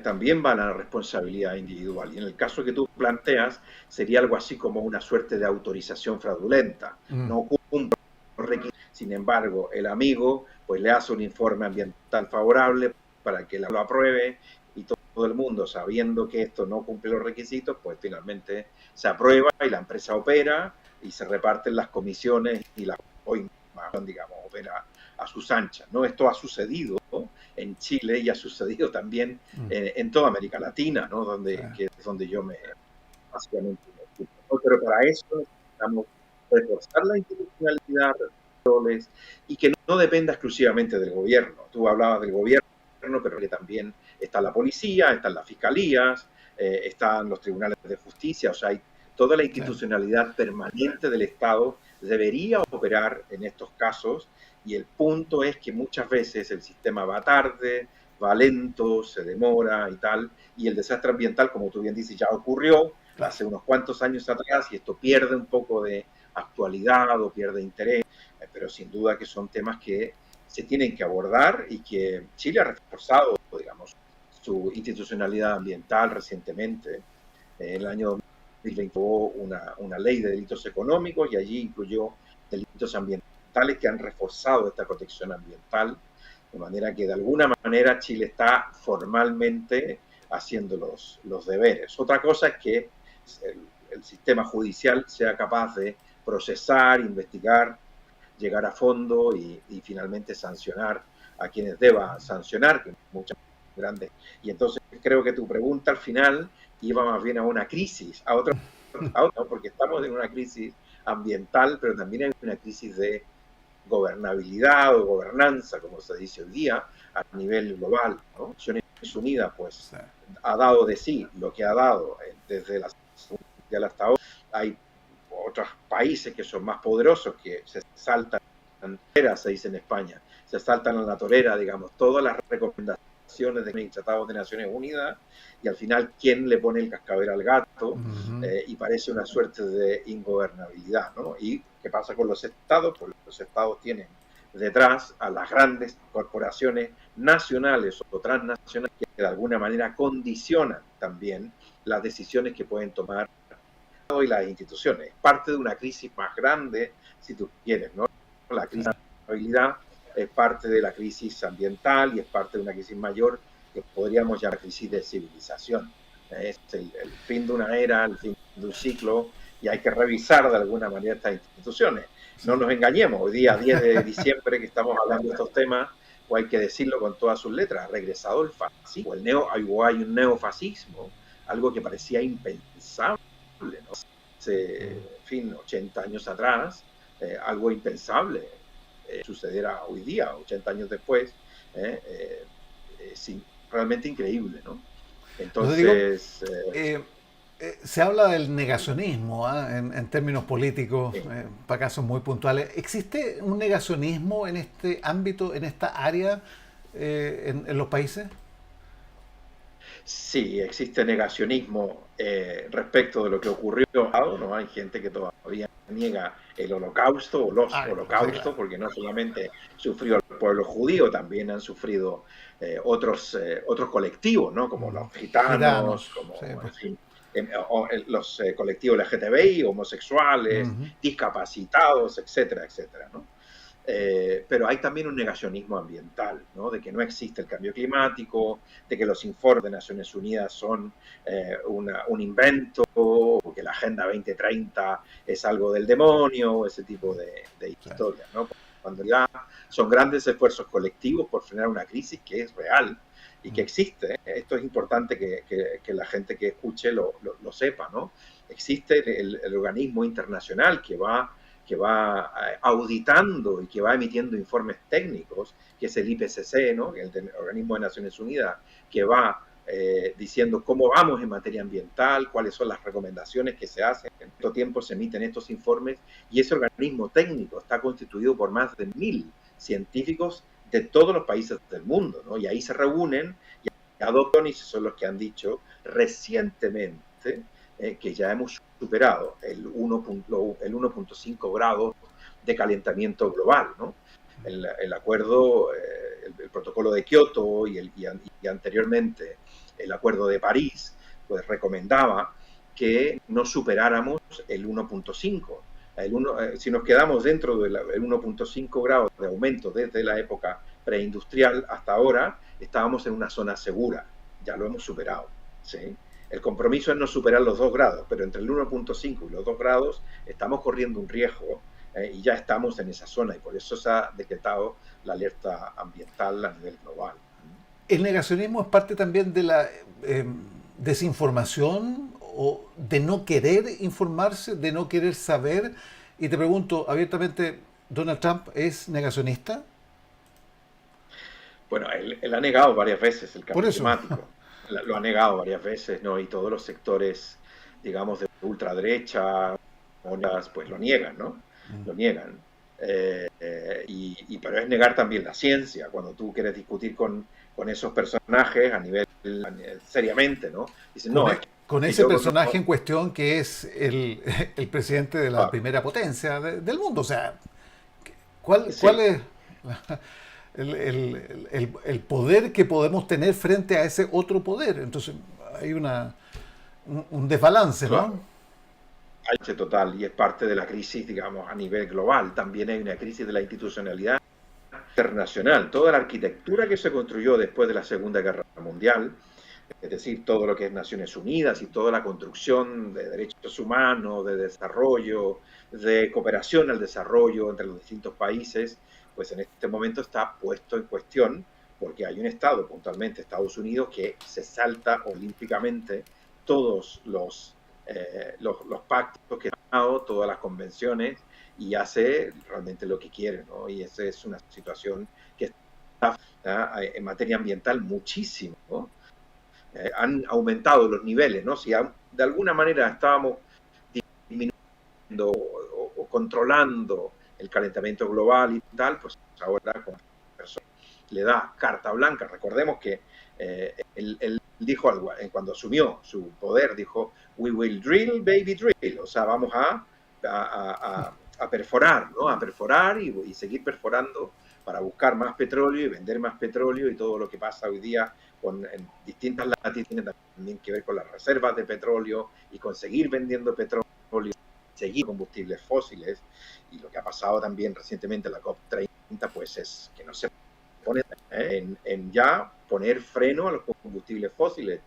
también van a la responsabilidad individual. Y en el caso que tú planteas, sería algo así como una suerte de autorización fraudulenta. No cumple los requisitos, sin embargo, el amigo pues le hace un informe ambiental favorable para que lo apruebe y todo el mundo, sabiendo que esto no cumple los requisitos, pues finalmente se aprueba y la empresa opera y se reparten las comisiones y la digamos, opera a sus anchas, ¿no? Esto ha sucedido en Chile y ha sucedido también en toda América Latina, ¿no? Que es donde yo básicamente me ocupo, ¿no? Pero para eso necesitamos reforzar la institucionalidad y que no dependa exclusivamente del gobierno. Tú hablabas del gobierno, pero que también está la policía, están las fiscalías, están los tribunales de justicia, o sea, hay toda la institucionalidad permanente del Estado debería operar en estos casos, y el punto es que muchas veces el sistema va tarde, va lento, se demora y tal, y el desastre ambiental, como tú bien dices, ya ocurrió hace unos cuantos años atrás, y esto pierde un poco de actualidad o pierde interés, pero sin duda que son temas que se tienen que abordar y que Chile ha reforzado, digamos, su institucionalidad ambiental recientemente. En el año 2020 hubo una ley de delitos económicos y allí incluyó delitos ambientales que han reforzado esta protección ambiental, de manera que de alguna manera Chile está formalmente haciendo los deberes. Otra cosa es que el sistema judicial sea capaz de procesar, investigar, llegar a fondo y finalmente sancionar a quienes deba sancionar, que muchas grandes. Y entonces creo que tu pregunta al final iba más bien a una crisis, a otra, porque estamos en una crisis ambiental, pero también hay una crisis de gobernabilidad o gobernanza, como se dice hoy día, a nivel global, ¿no? Naciones Unidas, pues, sí, ha dado de sí lo que ha dado desde la Segunda Mundial hasta ahora. Hay otros países que son más poderosos que se saltan se dice en España, se saltan a la torera, digamos, todas las recomendaciones de tratados de Naciones Unidas, y al final, ¿quién le pone el cascabel al gato? Y parece una suerte de ingobernabilidad, ¿no? ¿Y qué pasa con los estados? Pues los estados tienen detrás a las grandes corporaciones nacionales o transnacionales que de alguna manera condicionan también las decisiones que pueden tomar y las instituciones. Parte de una crisis más grande, si tú quieres, ¿no? La crisis de estabilidad es parte de la crisis ambiental y es parte de una crisis mayor que podríamos llamar crisis de civilización. Es el fin de una era, el fin de un ciclo, y hay que revisar de alguna manera estas instituciones. No nos engañemos, hoy día 10 de diciembre que estamos hablando de estos temas, o hay que decirlo con todas sus letras, ha regresado el fascismo, hay un neofascismo, algo que parecía impensable, ¿no? En fin, 80 años atrás, algo impensable sucederá hoy día, 80 años después, realmente increíble, ¿no? Entonces... se habla del negacionismo, ¿eh? En términos políticos, sí, para casos muy puntuales. ¿Existe un negacionismo en este ámbito, en esta área, en los países? Sí, existe negacionismo respecto de lo que ocurrió, ¿no? Hay gente que todavía niega el holocausto o los holocaustos, sí, porque no solamente sufrió el pueblo judío, también han sufrido otros colectivos, ¿no? Como los gitanos, como, sí, pues, en fin, los colectivos LGTBI, homosexuales, discapacitados, etcétera, etcétera, ¿no? Pero hay también un negacionismo ambiental, ¿no? De que no existe el cambio climático, de que los informes de Naciones Unidas son un invento, o que la Agenda 2030 es algo del demonio, ese tipo de historias, ¿no? Cuando ya son grandes esfuerzos colectivos por frenar una crisis que es real y que existe. Esto es importante que la gente que escuche lo sepa, ¿no? Existe el organismo internacional que va auditando y que va emitiendo informes técnicos, que es el IPCC, ¿no? El Organismo de Naciones Unidas, que va diciendo cómo vamos en materia ambiental, cuáles son las recomendaciones que se hacen. En todo tiempo se emiten estos informes y ese organismo técnico está constituido por más de 1000 científicos de todos los países del mundo, ¿no? Y ahí se reúnen y adoptan, y son los que han dicho recientemente que ya hemos superado el 1.5 grados de calentamiento global, ¿no? El acuerdo, el protocolo de Kioto y anteriormente el acuerdo de París, pues recomendaba que no superáramos el 1.5. Si nos quedamos dentro del 1.5 grados de aumento desde la época preindustrial hasta ahora, estábamos en una zona segura, ya lo hemos superado, ¿sí? El compromiso es no superar los 2 grados, pero entre el 1.5 y los 2 grados estamos corriendo un riesgo y ya estamos en esa zona, y por eso se ha decretado la alerta ambiental a nivel global. ¿El negacionismo es parte también de la desinformación o de no querer informarse, de no querer saber? Y te pregunto abiertamente, ¿Donald Trump es negacionista? Bueno, él ha negado varias veces el cambio climático. Lo ha negado varias veces, ¿no? Y todos los sectores, digamos, de ultraderecha, pues lo niegan, ¿no? Lo niegan. Pero es negar también la ciencia. Cuando tú quieres discutir con esos personajes a nivel seriamente, ¿no? Dicen, con ese personaje en cuestión que es el presidente de la primera potencia del mundo. O sea, ¿cuál es el poder que podemos tener frente a ese otro poder? Entonces hay un desbalance, ¿no? Claro. Hay total, y es parte de la crisis, digamos, a nivel global. También hay una crisis de la institucionalidad internacional. Toda la arquitectura que se construyó después de la Segunda Guerra Mundial es decir, todo lo que es Naciones Unidas y toda la construcción de derechos humanos, de desarrollo, de cooperación al desarrollo entre los distintos países, pues en este momento está puesto en cuestión porque hay un Estado, puntualmente Estados Unidos, que se salta olímpicamente todos los pactos que han dado, todas las convenciones, y hace realmente lo que quiere, ¿no? Y esa es una situación que está en materia ambiental muchísimo, ¿no? Han aumentado los niveles, ¿no? Si de alguna manera estábamos disminuyendo o controlando el calentamiento global y tal, pues ahora con personas le da carta blanca. Recordemos que él dijo algo, cuando asumió su poder, dijo, we will drill, baby, drill. O sea, vamos a perforar, ¿no? A perforar y seguir perforando para buscar más petróleo y vender más petróleo, y todo lo que pasa hoy día en distintas latitudes tiene también que ver con las reservas de petróleo y con seguir vendiendo petróleo, seguir combustibles fósiles. Y lo que ha pasado también recientemente en la COP30, pues es que no se pone en ya poner freno a los combustibles fósiles,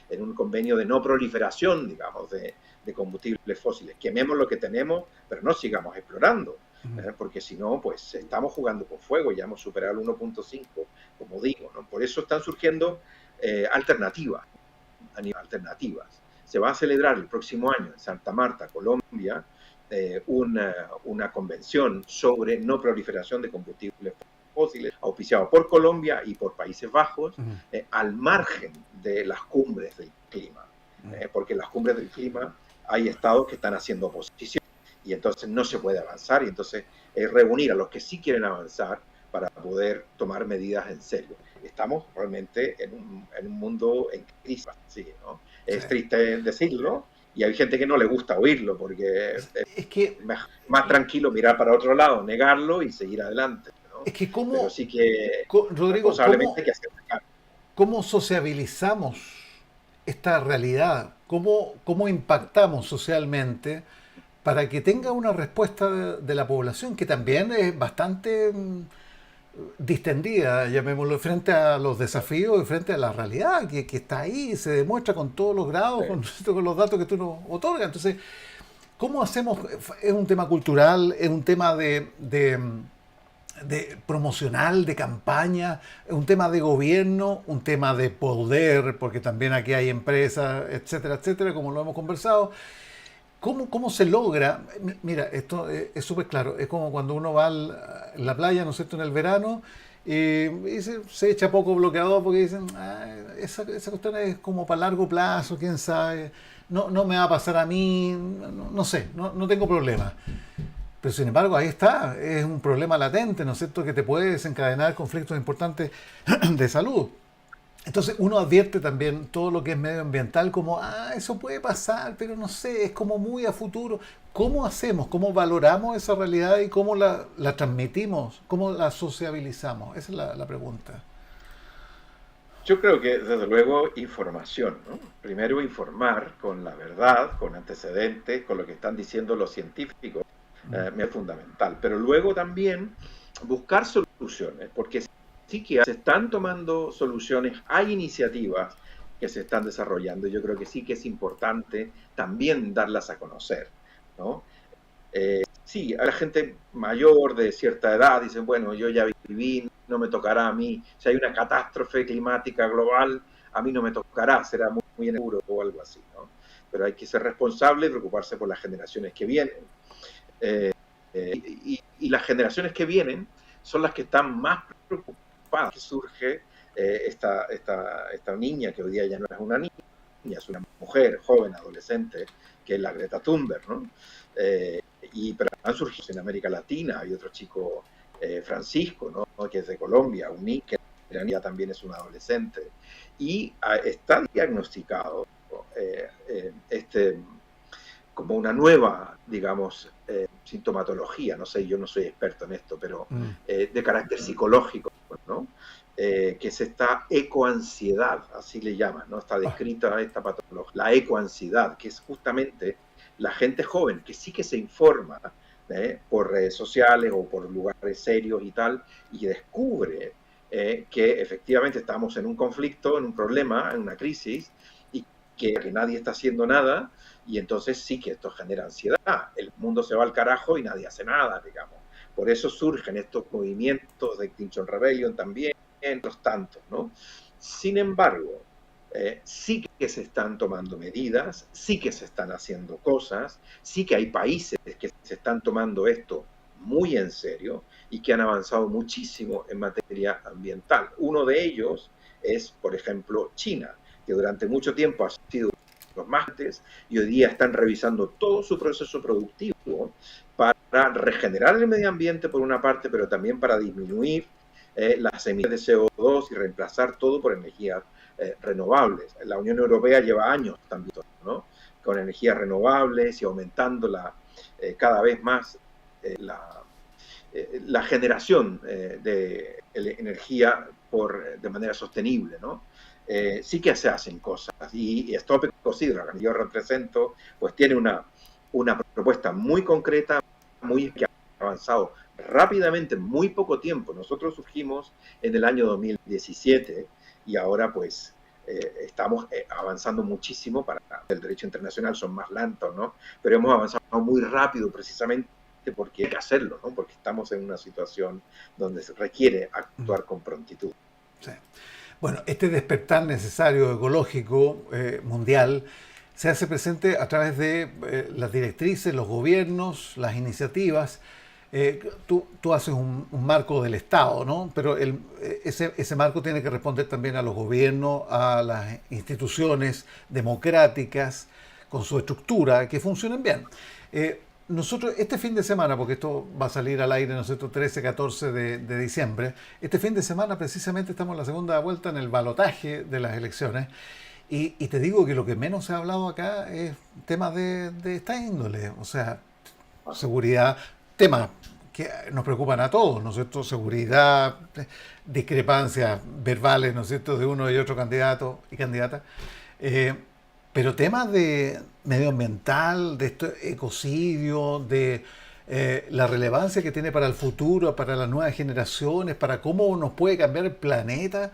en un convenio de no proliferación, digamos, de combustibles fósiles. Quememos lo que tenemos, pero no sigamos explorando, porque si no, pues estamos jugando con fuego, ya hemos superado el 1.5, como digo, ¿no? Por eso están surgiendo alternativas. Se va a celebrar el próximo año en Santa Marta, Colombia, una convención sobre no proliferación de combustibles fósiles, auspiciado por Colombia y por Países Bajos, al margen de las cumbres del clima, porque en las cumbres del clima hay estados que están haciendo oposición y entonces no se puede avanzar, y entonces reunir a los que sí quieren avanzar para poder tomar medidas en serio. Estamos realmente en un mundo en crisis, ¿sí, no? Es Sí. triste decirlo, y hay gente que no le gusta oírlo porque Es que, más tranquilo mirar para otro lado, negarlo y seguir adelante, ¿no? es que Pero sí que Rodrigo, responsablemente hay que hacer cambio. ¿cómo sociabilizamos esta realidad? ¿Cómo impactamos socialmente para que tenga una respuesta de la población que también es bastante distendida, llamémoslo, frente a los desafíos y frente a la realidad que está ahí, se demuestra con todos los grados, con los datos que tú nos otorgas? Entonces, ¿cómo hacemos? Es un tema cultural, es un tema de promocional, de campaña, es un tema de gobierno, un tema de poder, porque también aquí hay empresas, etcétera, etcétera, como lo hemos conversado. ¿Cómo se logra? Mira, esto es súper claro. Es como cuando uno va a la playa, ¿no es cierto?, en el verano, y se echa poco bloqueador porque dicen, esa cuestión es como para largo plazo, quién sabe, no me va a pasar a mí, no sé, no tengo problema. Pero sin embargo, ahí está, es un problema latente, ¿no es cierto?, que te puede desencadenar conflictos importantes de salud. Entonces uno advierte también todo lo que es medioambiental como, eso puede pasar, pero no sé, es como muy a futuro. ¿Cómo hacemos? ¿Cómo valoramos esa realidad y cómo la transmitimos? ¿Cómo la sociabilizamos? Esa es la pregunta. Yo creo que, desde luego, información, ¿no? Primero, informar con la verdad, con antecedentes, con lo que están diciendo los científicos, es fundamental. Pero luego también buscar soluciones, porque sí que se están tomando soluciones, hay iniciativas que se están desarrollando. Yo creo que sí que es importante también darlas a conocer, ¿no? Sí, a la gente mayor de cierta edad dicen, bueno, yo ya viví, no me tocará a mí. Si hay una catástrofe climática global, a mí no me tocará, será muy seguro o algo así, ¿no? Pero hay que ser responsable y preocuparse por las generaciones que vienen. Y las generaciones que vienen son las que están más preocupadas. Que surge esta niña, que hoy día ya no es una niña, es una mujer joven, adolescente, que es la Greta Thunberg, ¿no? Pero han surgido en América Latina. Hay otro chico, Francisco, ¿no?, que es de Colombia, un niño que ya también es un adolescente, y está diagnosticado como una nueva, digamos, sintomatología, no sé, yo no soy experto en esto, pero de carácter psicológico, ¿no? Que es esta ecoansiedad, así le llaman, ¿no? Está descrita esta patología, la ecoansiedad, que es justamente la gente joven que sí que se informa por redes sociales o por lugares serios y tal, y descubre que efectivamente estamos en un conflicto, en un problema, en una crisis, y que nadie está haciendo nada, y entonces sí que esto genera ansiedad. El mundo se va al carajo y nadie hace nada, digamos. Por eso surgen estos movimientos de Extinction Rebellion también, los tantos, ¿no? Sin embargo, sí que se están tomando medidas, sí que se están haciendo cosas, sí que hay países que se están tomando esto muy en serio y que han avanzado muchísimo en materia ambiental. Uno de ellos es, por ejemplo, China, que durante mucho tiempo ha sido los más antes y hoy día están revisando todo su proceso productivo para regenerar el medio ambiente por una parte, pero también para disminuir las emisiones de CO2 y reemplazar todo por energías renovables. La Unión Europea lleva años también, ¿no?, con energías renovables y aumentando cada vez más la generación de energía de manera sostenible, ¿no? Sí que se hacen cosas y Stop Ecocidio, que yo represento, pues tiene una propuesta muy concreta, muy que ha avanzado rápidamente en muy poco tiempo. Nosotros surgimos en el año 2017 y ahora pues estamos avanzando muchísimo. Para el derecho internacional son más lentos, ¿no? Pero hemos avanzado muy rápido precisamente porque hay que hacerlo, ¿no? Porque estamos en una situación donde se requiere actuar con prontitud. Sí. Bueno, este despertar necesario ecológico mundial se hace presente a través de las directrices, los gobiernos, las iniciativas. Tú haces un marco del Estado, ¿no? Pero ese marco tiene que responder también a los gobiernos, a las instituciones democráticas, con su estructura, que funcionen bien. Nosotros, este fin de semana, porque esto va a salir al aire, ¿no es cierto?, 13, 14 de diciembre, este fin de semana precisamente estamos en la segunda vuelta en el balotaje de las elecciones, y te digo que lo que menos se ha hablado acá es temas de esta índole, o sea, seguridad, temas que nos preocupan a todos, ¿no es cierto?, seguridad, discrepancias verbales, ¿no es cierto?, de uno y otro candidato y candidata, pero temas de medioambiental, de ecocidio, de la relevancia que tiene para el futuro, para las nuevas generaciones, para cómo nos puede cambiar el planeta,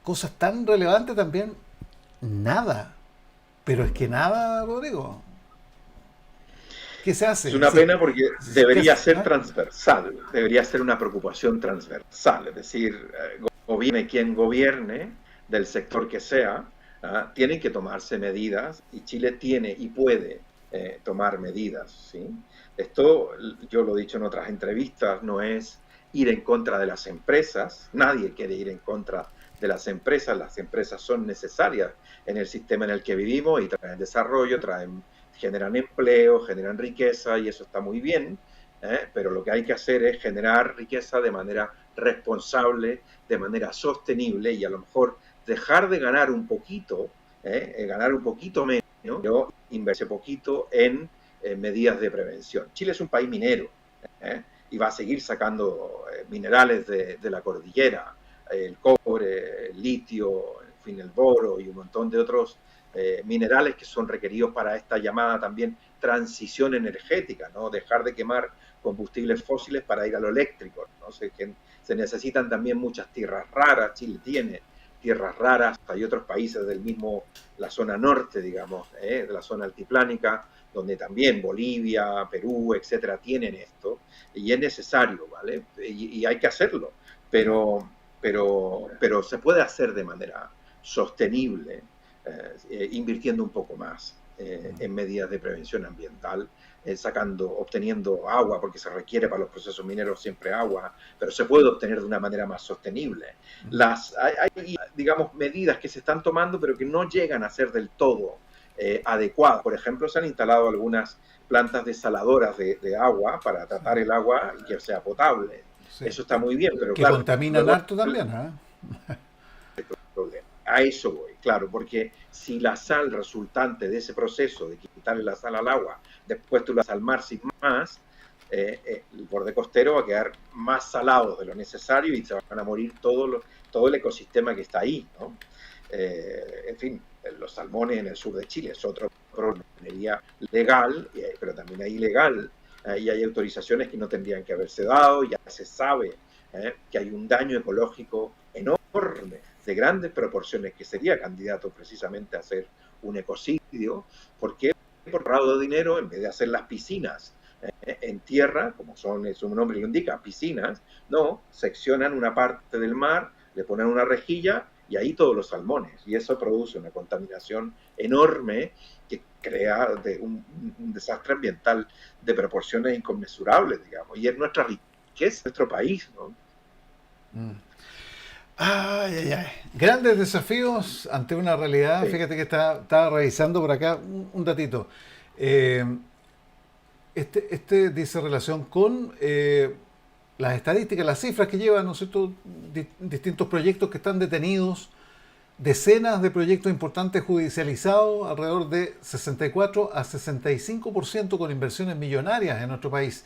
cosas tan relevantes también, nada. Pero es que nada, Rodrigo. ¿Qué se hace? Es una pena porque debería ser transversal, debería ser una preocupación transversal, es decir, gobierne quien gobierne, del sector que sea, tienen que tomarse medidas y Chile tiene y puede tomar medidas, ¿sí? Esto, yo lo he dicho en otras entrevistas, no es ir en contra de las empresas, nadie quiere ir en contra de las empresas son necesarias en el sistema en el que vivimos y traen desarrollo, generan empleo, generan riqueza y eso está muy bien, pero lo que hay que hacer es generar riqueza de manera responsable, de manera sostenible y a lo mejor dejar de ganar un poquito, ganar un poquito menos, pero invertir poquito en medidas de prevención. Chile es un país minero y va a seguir sacando minerales de la cordillera, el cobre, el litio, en fin, el boro y un montón de otros minerales que son requeridos para esta llamada también transición energética, ¿no? Dejar de quemar combustibles fósiles para ir a lo eléctrico, ¿no? Se necesitan también muchas tierras raras, Chile tiene tierras raras, hay otros países del mismo, la zona norte, digamos, de la zona altiplánica, donde también Bolivia, Perú, etcétera, tienen esto, y es necesario, ¿vale? Y hay que hacerlo, pero se puede hacer de manera sostenible, invirtiendo un poco más en medidas de prevención ambiental, obteniendo agua, porque se requiere para los procesos mineros siempre agua, pero se puede obtener de una manera más sostenible. Hay, digamos, medidas que se están tomando, pero que no llegan a ser del todo adecuadas. Por ejemplo, se han instalado algunas plantas desaladoras de agua para tratar el agua y que sea potable. Sí. Eso está muy bien, pero que claro, contaminan harto también, ¿eh? A eso voy, claro, porque si la sal resultante de ese proceso de quitarle la sal al agua, después tú la vas al mar sin más, el borde costero va a quedar más salado de lo necesario y se van a morir todo el ecosistema que está ahí, ¿no? En fin, los salmones en el sur de Chile es otro problema legal, pero también hay ilegal, y hay autorizaciones que no tendrían que haberse dado, ya se sabe que hay un daño ecológico enorme, de grandes proporciones, que sería candidato precisamente a hacer un ecocidio. ¿Por qué? Por ahorrado de dinero, en vez de hacer las piscinas en tierra, como su nombre lo indica, piscinas, no, seccionan una parte del mar, le ponen una rejilla y ahí todos los salmones. Y eso produce una contaminación enorme que crea un desastre ambiental de proporciones inconmensurables, digamos. Y es nuestra riqueza, nuestro país, ¿no? Ay, ay, ay. Grandes desafíos ante una realidad. Sí. Fíjate que estaba revisando por acá un datito. Este dice relación con las estadísticas, las cifras que llevan, ¿no es cierto?, distintos proyectos que están detenidos, decenas de proyectos importantes judicializados, alrededor de 64 a 65% con inversiones millonarias en nuestro país,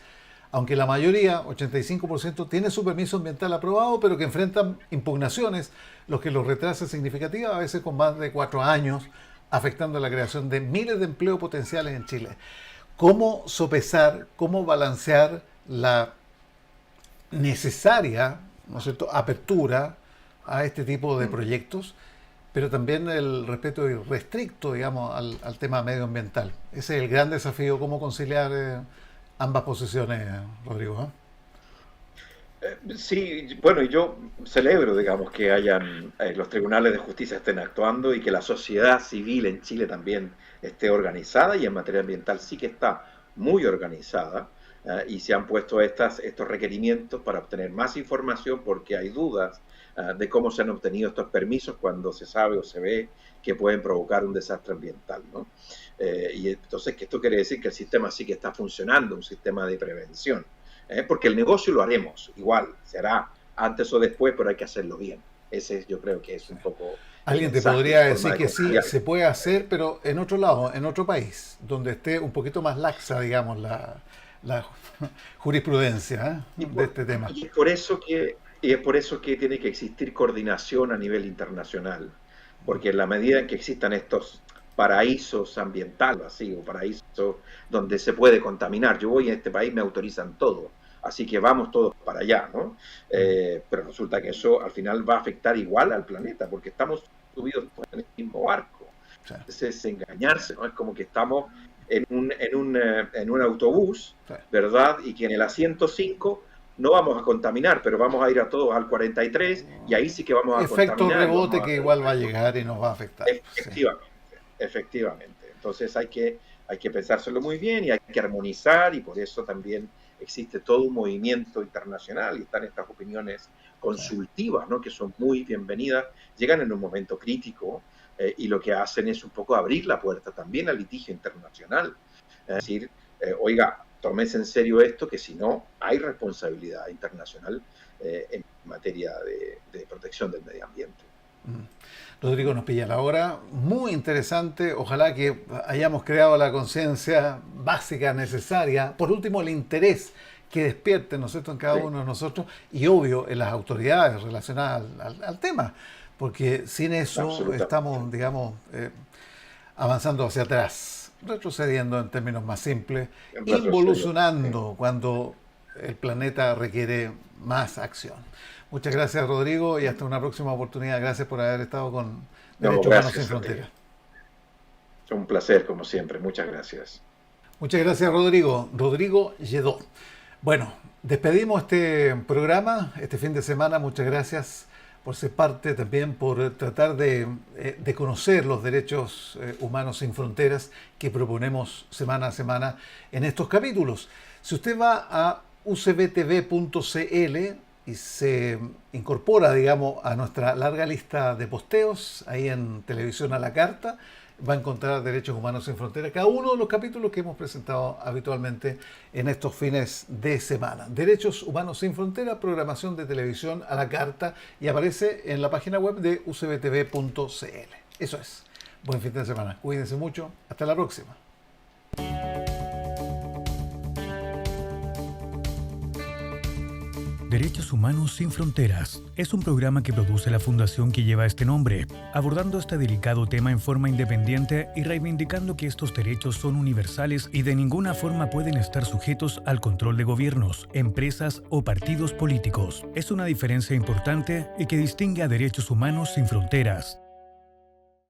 aunque la mayoría, 85%, tiene su permiso ambiental aprobado, pero que enfrentan impugnaciones, lo que los retrasa significativamente, a veces con más de 4 años, afectando la creación de miles de empleos potenciales en Chile. ¿Cómo sopesar, cómo balancear la necesaria, ¿no es cierto?, apertura a este tipo de proyectos, pero también el respeto irrestricto, digamos, al tema medioambiental? Ese es el gran desafío, cómo conciliar ambas posiciones, Rodrigo. Sí, bueno, yo celebro, digamos, que los tribunales de justicia estén actuando y que la sociedad civil en Chile también esté organizada, y en materia ambiental sí que está muy organizada, y se han puesto estos requerimientos para obtener más información, porque hay dudas de cómo se han obtenido estos permisos cuando se sabe o se ve que pueden provocar un desastre ambiental, ¿no? Y entonces, que esto quiere decir que el sistema sí que está funcionando, un sistema de prevención. Porque el negocio lo haremos igual, se hará antes o después, pero hay que hacerlo bien. Ese yo creo que es un poco... Alguien te podría decir que sí, se puede hacer, pero en otro lado, en otro país, donde esté un poquito más laxa, digamos, la jurisprudencia de este tema. Y es por eso que tiene que existir coordinación a nivel internacional, porque en la medida en que existan estos paraísos ambientales, así, o paraísos donde se puede contaminar, yo voy a este país, me autorizan todo, así que vamos todos para allá, ¿no? Pero resulta que eso al final va a afectar igual al planeta, porque estamos subidos en el mismo barco. Sí. Entonces es engañarse, ¿no? Es como que estamos en un autobús, sí, ¿verdad? Y que en el asiento 5 no vamos a contaminar, pero vamos a ir a todos al 43 y ahí sí que vamos a contaminar. Efecto rebote que igual va a llegar y nos va a afectar. Efectivamente, sí, efectivamente. Entonces hay que pensárselo muy bien y hay que armonizar, y por eso también existe todo un movimiento internacional y están estas opiniones consultivas, ¿no?, que son muy bienvenidas, llegan en un momento crítico, y lo que hacen es un poco abrir la puerta también al litigio internacional. Es decir, oiga, tómese en serio esto, que si no, hay responsabilidad internacional en materia de protección del medio ambiente. Rodrigo, nos pilla la hora. Muy interesante. Ojalá que hayamos creado la conciencia básica necesaria. Por último, el interés que despierte, ¿no es cierto?, en cada uno de nosotros, y obvio en las autoridades relacionadas al tema, porque sin eso estamos, digamos, avanzando hacia atrás, retrocediendo en términos más simples, involucionando cuando el planeta requiere más acción. Muchas gracias, Rodrigo, y hasta una próxima oportunidad. Gracias por haber estado con Derechos Humanos Sin Fronteras. Un placer, como siempre. Muchas gracias. Muchas gracias, Rodrigo. Rodrigo Lledó. Bueno, despedimos este programa, este fin de semana. Muchas gracias por ser parte, también por tratar de conocer los derechos humanos sin fronteras que proponemos semana a semana en estos capítulos. Si usted va a ucbtv.cl y se incorpora, digamos, a nuestra larga lista de posteos ahí en Televisión a la Carta, va a encontrar Derechos Humanos Sin Fronteras, cada uno de los capítulos que hemos presentado habitualmente en estos fines de semana. Derechos Humanos Sin Fronteras, programación de Televisión a la Carta, y aparece en la página web de ucbtv.cl. Eso es. Buen fin de semana. Cuídense mucho. Hasta la próxima. Derechos Humanos Sin Fronteras es un programa que produce la fundación que lleva este nombre, abordando este delicado tema en forma independiente y reivindicando que estos derechos son universales y de ninguna forma pueden estar sujetos al control de gobiernos, empresas o partidos políticos. Es una diferencia importante y que distingue a Derechos Humanos Sin Fronteras.